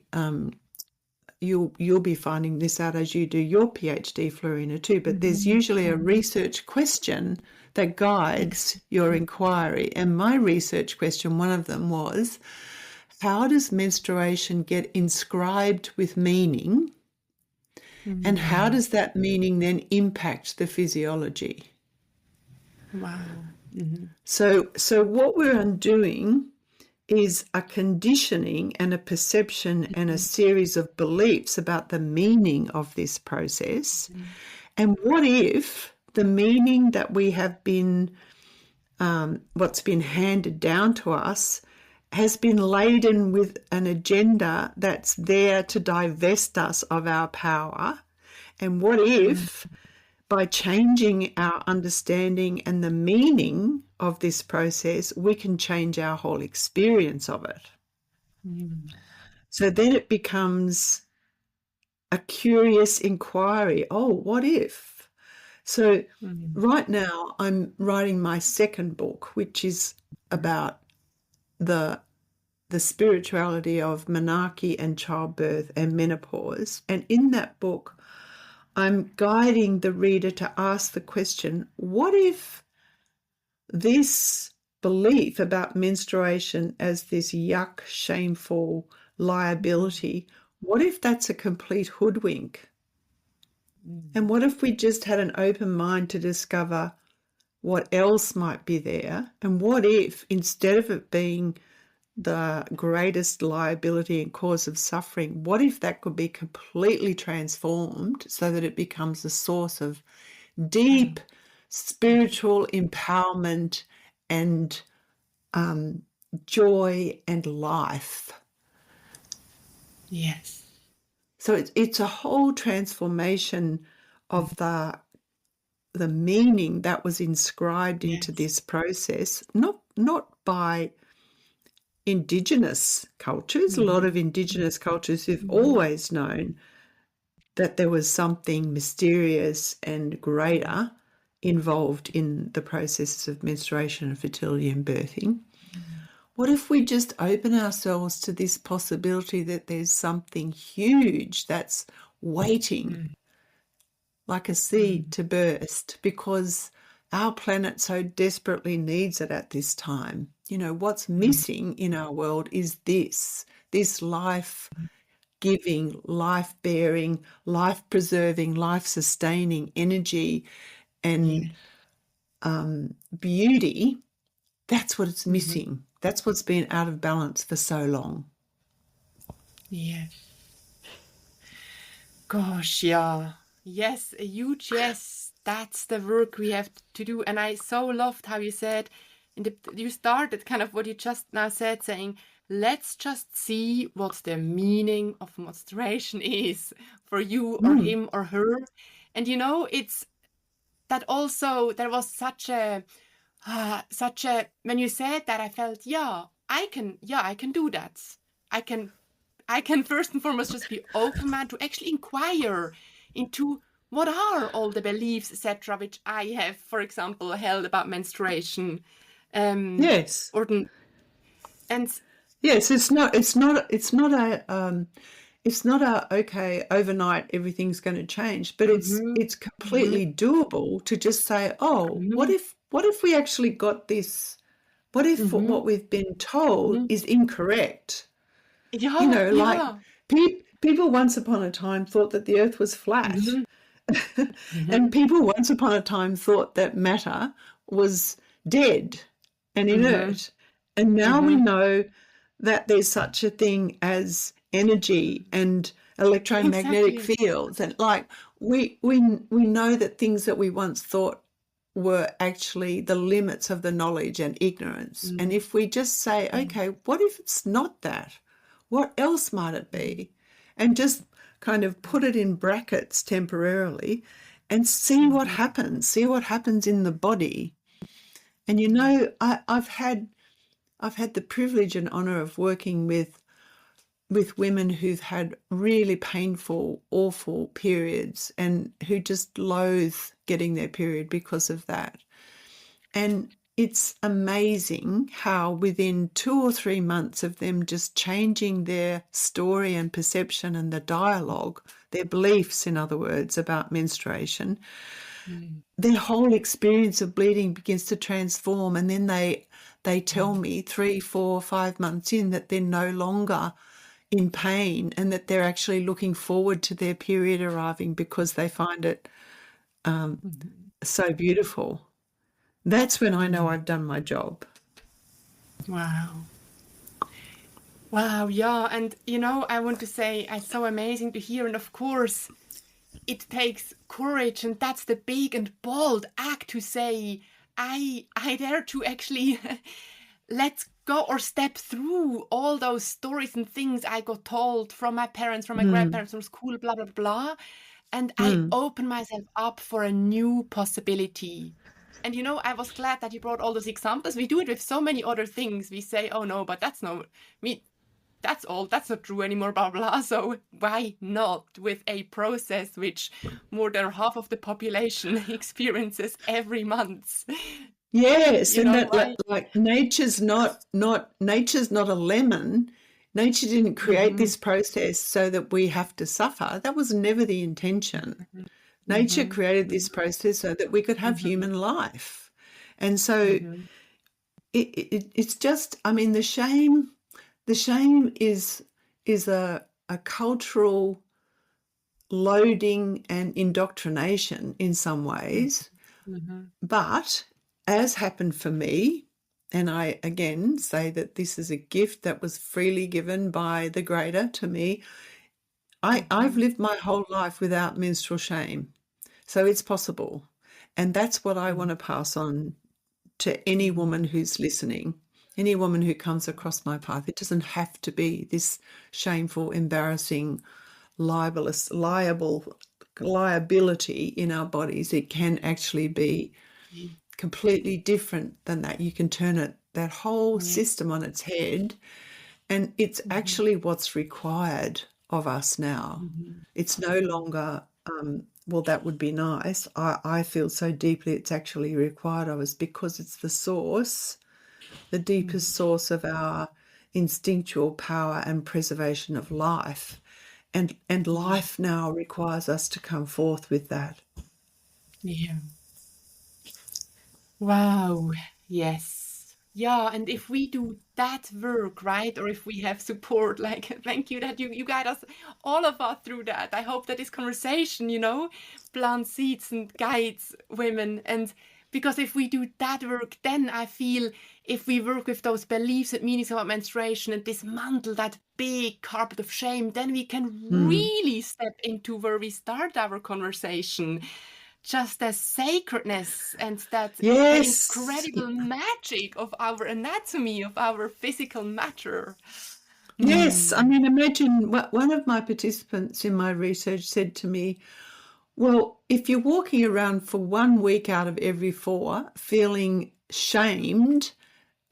you'll be finding this out as you do your PhD, Florina, too, but there's usually a research question that guides your inquiry. And my research question, one of them was, how does menstruation get inscribed with meaning? And how does that meaning then impact the physiology? Wow. So what we're undoing is a conditioning and a perception and a series of beliefs about the meaning of this process. And what if the meaning that we have been, what's been handed down to us, has been laden with an agenda that's there to divest us of our power? And what if, by changing our understanding and the meaning of this process, we can change our whole experience of it? So then it becomes a curious inquiry. Oh, what if? So right now I'm writing my second book, which is about the spirituality of menarche and childbirth and menopause. And in that book, I'm guiding the reader to ask the question, what if this belief about menstruation as this yuck, shameful liability, what if that's a complete hoodwink? And what if we just had an open mind to discover what else might be there? And what if, instead of it being the greatest liability and cause of suffering, what if that could be completely transformed so that it becomes a source of deep spiritual empowerment and joy and life? Yes. So it's a whole transformation of the meaning that was inscribed into this process, not by Indigenous cultures. A lot of Indigenous cultures have always known that there was something mysterious and greater involved in the processes of menstruation and fertility and birthing. What if we just open ourselves to this possibility that there's something huge that's waiting, like a seed to burst, because our planet so desperately needs it at this time? What's missing in our world is this life life-giving, life-bearing, life-preserving, life-sustaining energy and beauty, that's what it's missing. That's what's been out of balance for so long. Yeah. Gosh, yeah. Yes, a huge yes. That's the work we have to do. And I so loved how you said, you started kind of what you just now said, saying, let's just see what the meaning of menstruation is for you or him or her. And it's that also, there was such a, when you said that, I felt, I can do that. I can first and foremost just be open man to actually inquire into what are all the beliefs, etc., which I have, for example, held about menstruation. Yes. And Yes, it's not a okay, overnight everything's going to change, but it's completely doable to just say, oh, what if we actually got this? What if what we've been told is incorrect? Like people once upon a time thought that the earth was flat. And people once upon a time thought that matter was dead and inert. And now we know that there's such a thing as energy and electromagnetic fields. And like we know that things that we once thought were actually the limits of the knowledge and ignorance. And if we just say, okay, what if it's not that? What else might it be? And just kind of put it in brackets temporarily and see what happens, in the body. And I've had the privilege and honor of working with women who've had really painful, awful periods and who just loathe getting their period because of that. And it's amazing how within 2 or 3 months of them just changing their story and perception and the dialogue, their beliefs, in other words, about menstruation, their whole experience of bleeding begins to transform. And then they tell me 3, 4, 5 months in that they're no longer in pain and that they're actually looking forward to their period arriving because they find it so beautiful. That's when I know I've done my job. Wow. Wow, yeah. And, I want to say it's so amazing to hear. And of course, it takes courage. And that's the big and bold act to say, I dare to actually let's go or step through all those stories and things I got told from my parents, from my grandparents, from school, blah, blah, blah. And I open myself up for a new possibility. And, I was glad that you brought all those examples. We do it with so many other things. We say, oh, no, but that's not me. That's not true anymore, blah, blah. So why not with a process which more than half of the population experiences every month? Yes, and that like nature's not a lemon. Nature didn't create this process so that we have to suffer. That was never the intention. Nature created this process so that we could have human life. And so it's just, I mean, the shame is a cultural loading and indoctrination in some ways. But as happened for me, and I again say that this is a gift that was freely given by the Greater to me, I've lived my whole life without menstrual shame. So it's possible. And that's what I want to pass on to any woman who's listening, any woman who comes across my path. It doesn't have to be this shameful, embarrassing, liability in our bodies. It can actually be completely different than that. You can turn that whole system on its head, and it's actually what's required of us now. It's no longer well, that would be nice. I feel so deeply it's actually required of us because it's the source, the deepest source of our instinctual power and preservation of life. And life now requires us to come forth with that. Yeah. Wow. Yes. Yeah, and if we do that work, right, or if we have support, like thank you that you guide us, all of us through that. I hope that this conversation, plants seeds and guides women. And because if we do that work, then I feel if we work with those beliefs and meanings about menstruation and dismantle that big carpet of shame, then we can Mm. really step into where we start our conversation, just the sacredness and that the Yes. incredible magic of our anatomy, of our physical matter. Yes. I Mm. mean, imagine one of my participants in my research said to me, well, if you're walking around for 1 week out of every 4 feeling shamed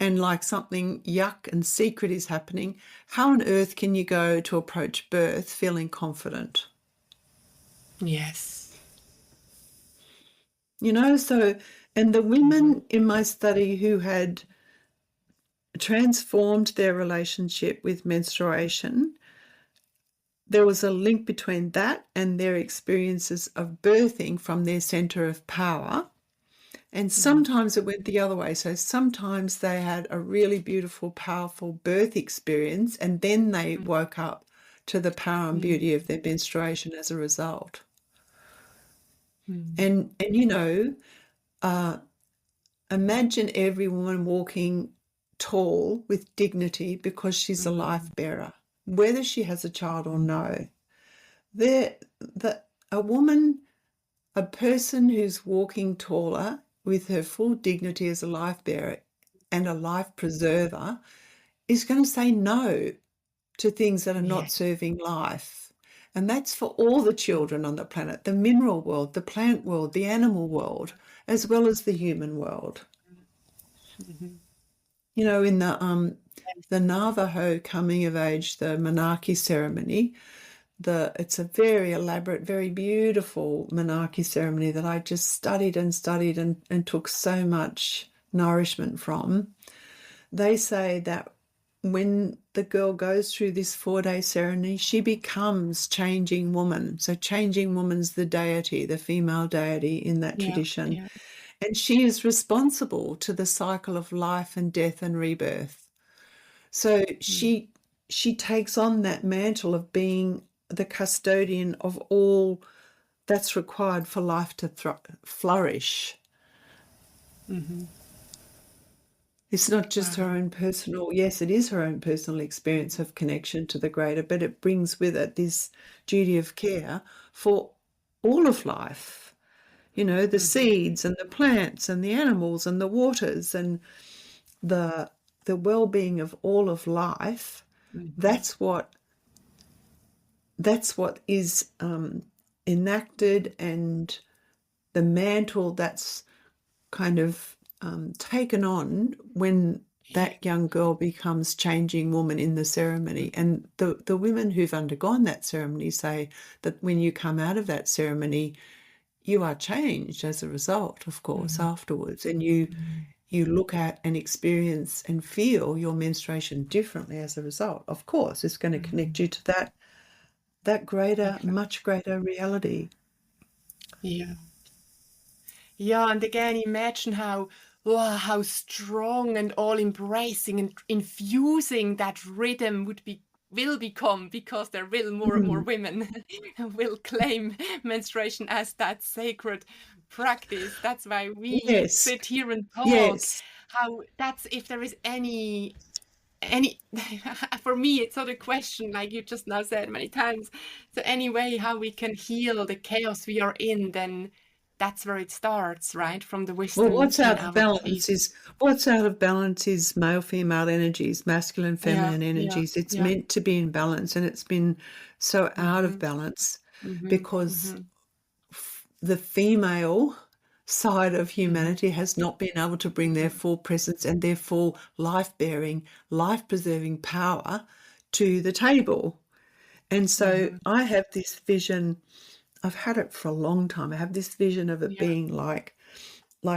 and like something yuck and secret is happening, how on earth can you go to approach birth feeling confident? Yes. So, and the Mhm. women in my study who had transformed their relationship with menstruation, there was a link between that and their experiences of birthing from their center of power. And Mhm. sometimes it went the other way. So sometimes they had a really beautiful, powerful birth experience, and then they woke up to the power and Mm. beauty of their menstruation as a result. Mm. And imagine every woman walking tall with dignity because she's a Mm. life bearer, whether she has a child or no. There, a woman, a person who's walking taller with her full dignity as a life bearer and a life preserver is going to say no to things that are Yeah. not serving life. And that's for all the children on the planet, the mineral world, the plant world, the animal world, as well as the human world. Mhm. In the Navajo coming of age, the Menarche ceremony, it's a very elaborate, very beautiful Menarche ceremony that I just studied and studied and took so much nourishment from. They say that when the girl goes through this 4-day ceremony, she becomes changing woman. So changing woman's the deity, the female deity in that Yeah. tradition. Yeah. And she is responsible to the cycle of life and death and rebirth. So Mm. she takes on that mantle of being the custodian of all that's required for life to flourish. Mhm. It's not just her Wow. own personal, yes, it is her own personal experience of connection to the greater, but it brings with it this duty of care for all of life. The Mhm. seeds and the plants and the animals and the waters and the well-being of all of life. Mhm. That's what is enacted, and the mantle that's kind of taken on when Yeah. that young girl becomes changing woman in the ceremony. And the women who've undergone that ceremony say that when you come out of that ceremony, you are changed as a result, of course, Mhm. afterwards. And you look at and experience and feel your menstruation differently as a result. Of course, it's going to connect Mhm. you to that greater, Exactly. much greater reality. Yeah. Yeah, and again, imagine how wow, how strong and all embracing and infusing that rhythm will become, because there will more Mm. women will claim menstruation as that sacred practice. That's why we Yes, sit here and talk. yes. How that's if there is any for me it's not a question, like you just now said many times. So any way how we can heal the chaos we are in, then that's where it starts, right? From the Well, wisdom in our bodies. what's out of balance is male female energies, masculine Yeah, feminine yeah, energies. It's yeah. meant to be in balance, and it's been so out of Mm-hmm, balance mm-hmm, because mm-hmm, the female side of mm-hmm, humanity has not been able to bring their full presence and their full life-bearing, life-preserving power to the table. And so mm-hmm. I have this vision, I've had it for a long time. I have this vision of it Yeah. being like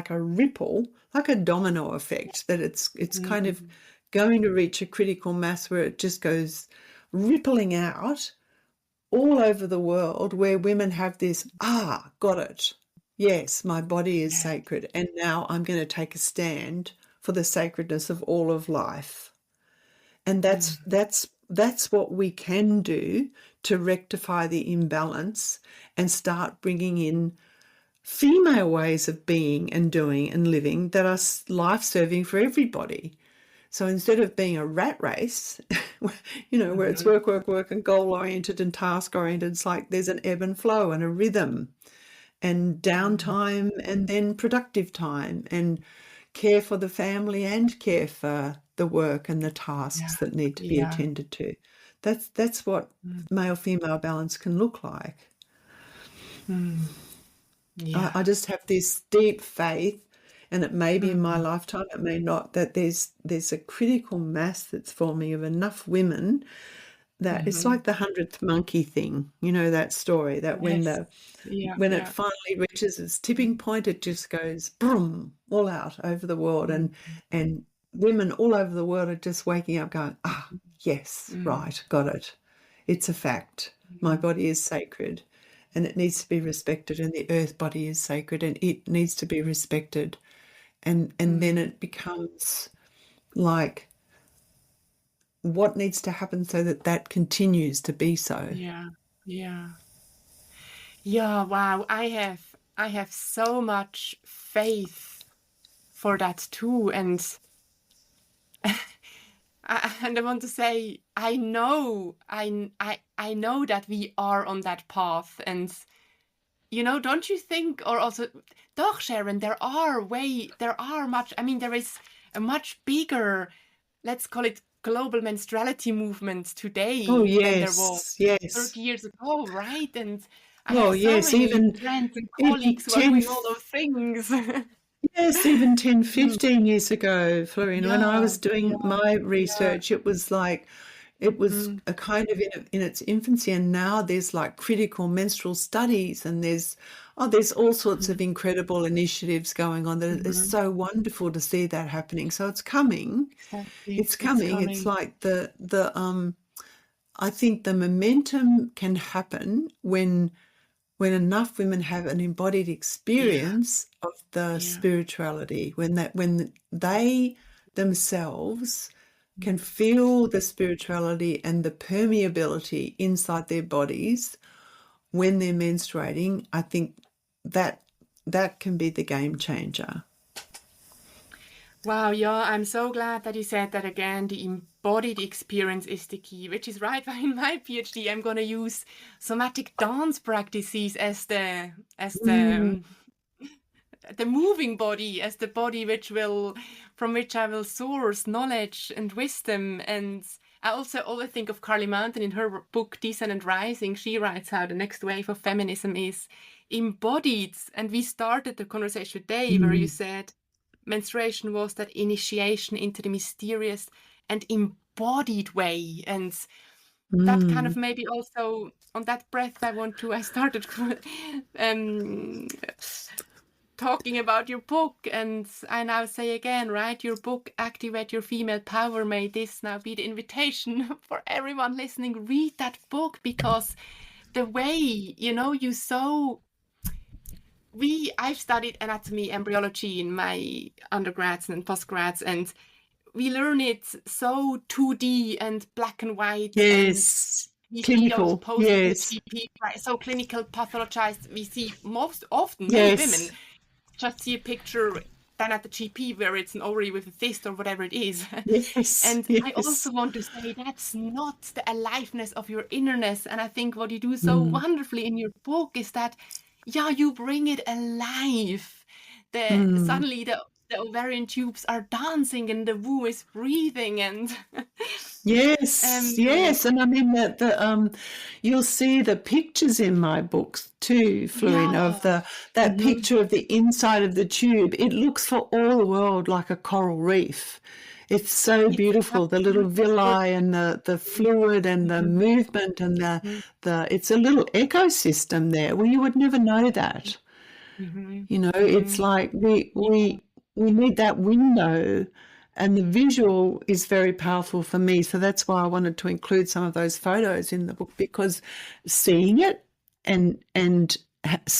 a ripple, like a domino effect, that it's kind of Mm-hmm. going to reach a critical mass where it just goes rippling out all over the world, where women have this, got it. Yes, my body is Yeah. sacred, and now I'm going to take a stand for the sacredness of all of life. And that's what we can do to rectify the imbalance and start bringing in female ways of being and doing and living that are life-serving for everybody. So instead of being a rat race, where it's work, work, work and goal-oriented and task-oriented, it's like there's an ebb and flow and a rhythm and downtime and then productive time and care for the family and care for the work and the tasks that need to be attended to. That's what male-female balance can look like. I just have this deep faith, and it may be in my lifetime, it may not, that there's a critical mass that's forming of enough women that it's like the 100th monkey thing, that story, that when it finally reaches its tipping point, it just goes boom, all out over the world, and women all over the world are just waking up going, yes, right, got it. It's a fact. My body is sacred and it needs to be respected, and the earth body is sacred and it needs to be respected. And then it becomes like, what needs to happen so that continues to be so? Yeah, wow. I have so much faith for that too. And I want to say, I know that we are on that path. And, don't you think, or also, doch, Sharon, there is a much bigger, let's call it, global menstruality movement today than there was 30 years ago, right? And I have so many friends and colleagues who are doing all those things. Yes, even 10, 15 years ago, Florina, when I was doing my research, it was like, it was a kind of in its infancy, and now there's like critical menstrual studies, and there's all sorts of incredible initiatives going on that is so wonderful to see that happening. So it's coming. Exactly. It's coming. It's like I think the momentum can happen when enough women have an embodied experience of the spirituality, when they themselves can feel the spirituality and the permeability inside their bodies when they're menstruating. I think that can be the game changer. Wow, I'm so glad that you said that again. The embodied experience is the key, which is right. In my PhD, I'm going to use somatic dance practices as the moving body, as the body from which I will source knowledge and wisdom. And I also always think of Carly Mountain in her book Descent and Rising. She writes how the next wave of feminism is embodied. And we started the conversation today where you said menstruation was that initiation into the mysterious and embodied way. And that kind of maybe also on that breath I started talking about your book, and I now say again, right, your book, Activate Your Female Power. May this now be the invitation for everyone listening. Read that book, because the way, I've studied anatomy, embryology in my undergrads and postgrads, and we learn it so 2D and black and white. Yes. And clinical. Yes. GP, right? So clinical, pathologized. We see most often many women just see a picture then at the GP where it's an ovary with a cyst or whatever it is. Yes. And I also want to say that's not the aliveness of your innerness. And I think what you do so wonderfully in your book is that, you bring it alive. Suddenly the ovarian tubes are dancing and the womb is breathing, and yes. And I mean that you'll see the pictures in my books too, Florina, of that picture of the inside of the tube. It looks for all the world like a coral reef. It's so beautiful, the little villi and the fluid and the movement and it's a little ecosystem there. Well, you would never know that. It's like we need that window, and the visual is very powerful for me. So that's why I wanted to include some of those photos in the book, because seeing it and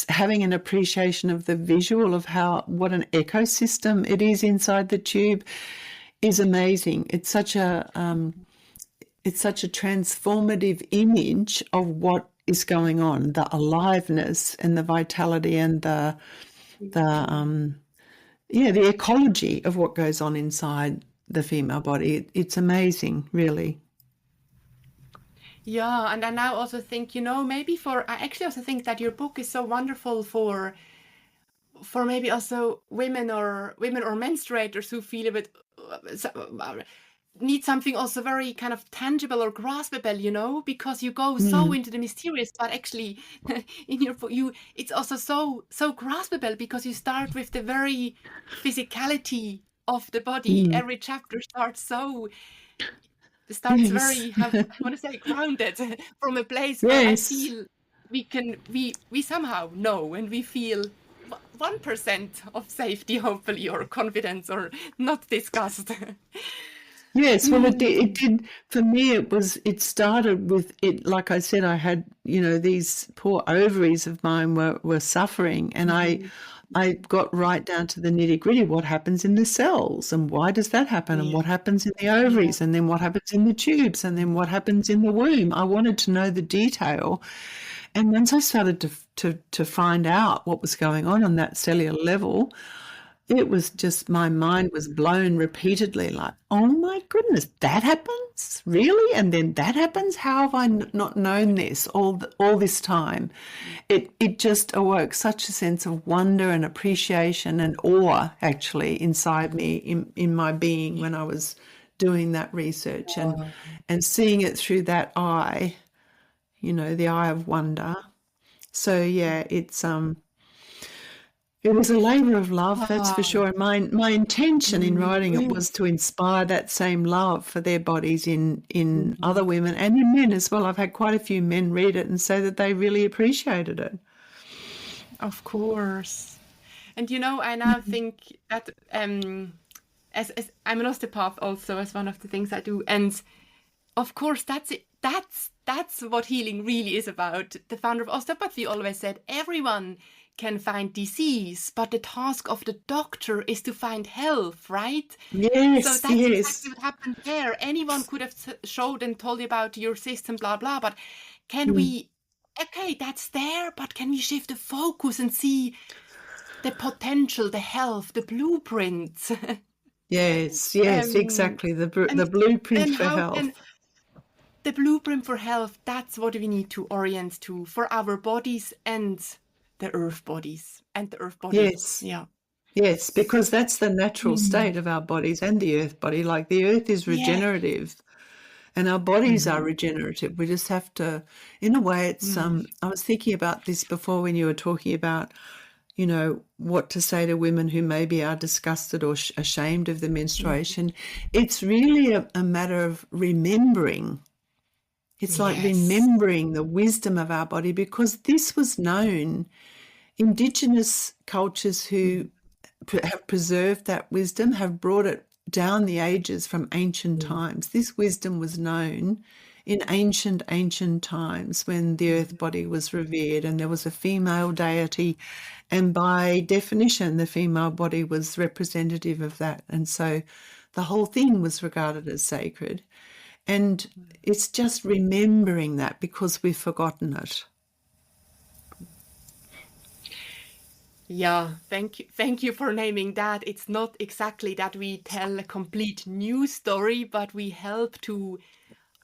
having an appreciation of the visual of what an ecosystem it is inside the tube is amazing. It's such a transformative image of what is going on, the aliveness and the vitality and the ecology of what goes on inside the female body. It's amazing, really. Yeah, and I now also think, maybe I actually also think that your book is so wonderful for maybe also women or menstruators who feel a bit need something also very kind of tangible or graspable, because you go so into the mysterious, but actually in your book, it's also so graspable because you start with the very physicality of the body. Every chapter starts very, I want to say, grounded from a place where I feel we somehow know and we feel 1% of safety, hopefully, or confidence, or not disgust. Yes, well, it did. For me, it started with it. Like I said, I had, these poor ovaries of mine were suffering, and I got right down to the nitty gritty. What happens in the cells, and why does that happen, and what happens in the ovaries, and then what happens in the tubes, and then what happens in the womb. I wanted to know the detail, and once I started to find out what was going on that cellular level, it was just, my mind was blown repeatedly, like, oh my goodness, that happens? Really? And then that happens? How have I not known this all this time? It just awoke such a sense of wonder and appreciation and awe, actually, inside me, in my being, when I was doing that research and seeing it through that eye, the eye of wonder. So yeah, it was a labour of love, that's for sure. And my intention in writing it was to inspire that same love for their bodies in other women and in men as well. I've had quite a few men read it and say that they really appreciated it. Of course. And I now think that as I'm an osteopath also, as one of the things I do, and of course that's it. That's what healing really is about. The founder of osteopathy always said, everyone can find disease, but the task of the doctor is to find health, right? Yes, so that's exactly what happened there. Anyone could have showed and told you about your system, blah, blah, but can we, okay, that's there, but can we shift the focus and see the potential, the health, the blueprint? Yes, exactly, the blueprint for health. The blueprint for health, that's what we need to orient to for our bodies and the earth bodies and the earth body. Yes. Yeah. Yes, because that's the natural state of our bodies and the earth body. Like, the earth is regenerative and our bodies are regenerative. We just have to, in a way, it's, I was thinking about this before when you were talking about, what to say to women who maybe are disgusted or ashamed of the menstruation. It's really a matter of remembering. It's like remembering the wisdom of our body, because this was known. Indigenous cultures who have preserved that wisdom have brought it down the ages from ancient times. This wisdom was known in ancient times, when the earth body was revered and there was a female deity, and by definition the female body was representative of that, and so the whole thing was regarded as sacred. And it's just remembering that, because we've forgotten it. Yeah, thank you for naming that. It's not exactly that we tell a complete new story, but we help to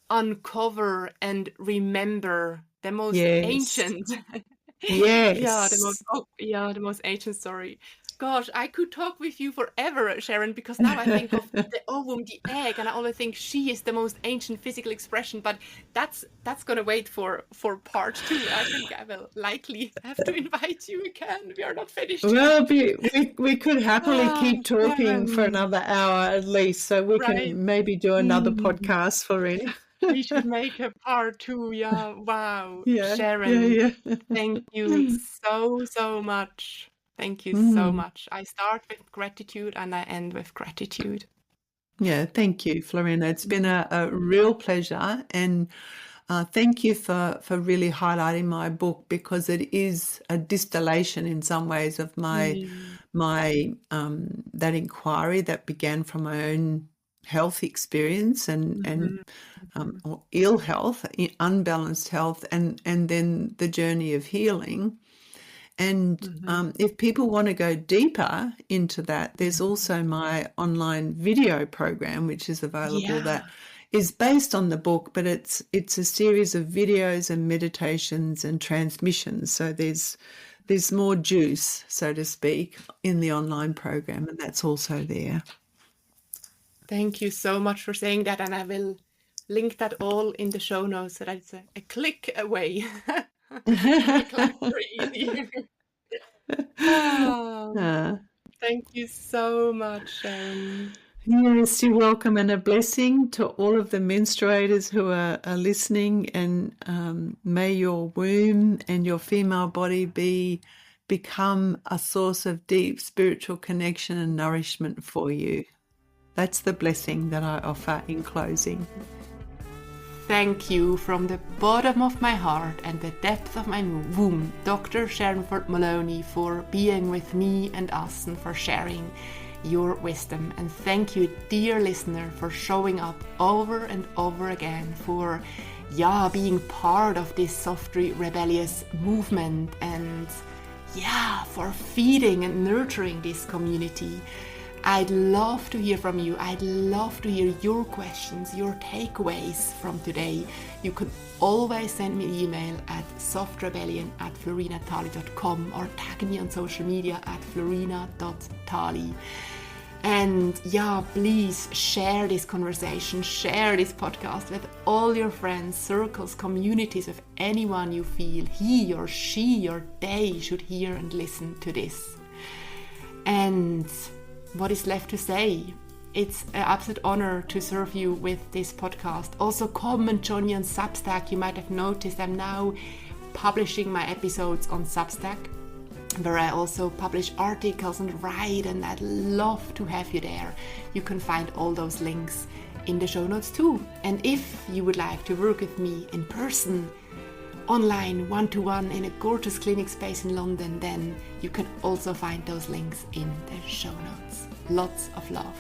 uncover and remember the most ancient. Yes. the most ancient story. Gosh, I could talk with you forever, Sharon, because now I think of the ovum, the egg, and I always think she is the most ancient physical expression, but that's going to wait for part 2. I think I will likely have to invite you again. We are not finished. Well, we could happily keep talking for another hour at least, so we can maybe do another podcast, Florina. We should make a part 2. Yeah, wow. Sharon, thank you so much. Thank you so much. I start with gratitude and I end with gratitude. Yeah, thank you, Florina. It's been a real pleasure, and Thank you for really highlighting my book, because it is a distillation in some ways of my that inquiry that began from my own health experience or ill health, unbalanced health, and then the journey of healing. And if people want to go deeper into that, there's also my online video program, which is available, that is based on the book, but it's a series of videos and meditations and transmissions. So there's more juice, so to speak, in the online program, and that's also there. Thank you so much for saying that, and I will link that all in the show notes so that it's a click away. Very easy. Thank you so much, Sharon. Yes, you're welcome, and a blessing to all of the menstruators who are listening, and may your womb and your female body become a source of deep spiritual connection and nourishment for you. That's the blessing that I offer in closing. Thank you from the bottom of my heart and the depth of my womb, Dr. Sharon Moloney, for being with me and us and for sharing your wisdom. And thank you, dear listener, for showing up over and over again, for being part of this softly rebellious movement, and for feeding and nurturing this community. I'd love to hear from you. I'd love to hear your questions, your takeaways from today. You could always send me an email at softrebellion@florinatali.com or tag me on social media at florina.tali. And please share this conversation, share this podcast with all your friends, circles, communities, of anyone you feel he or she or they should hear and listen to this. And what is left to say? It's an absolute honor to serve you with this podcast. Also, come and join me on Substack. You might have noticed I'm now publishing my episodes on Substack, where I also publish articles and write, and I'd love to have you there. You can find all those links in the show notes too. And if you would like to work with me in person, online, one-to-one, in a gorgeous clinic space in London, then you can also find those links in the show notes. Lots of love.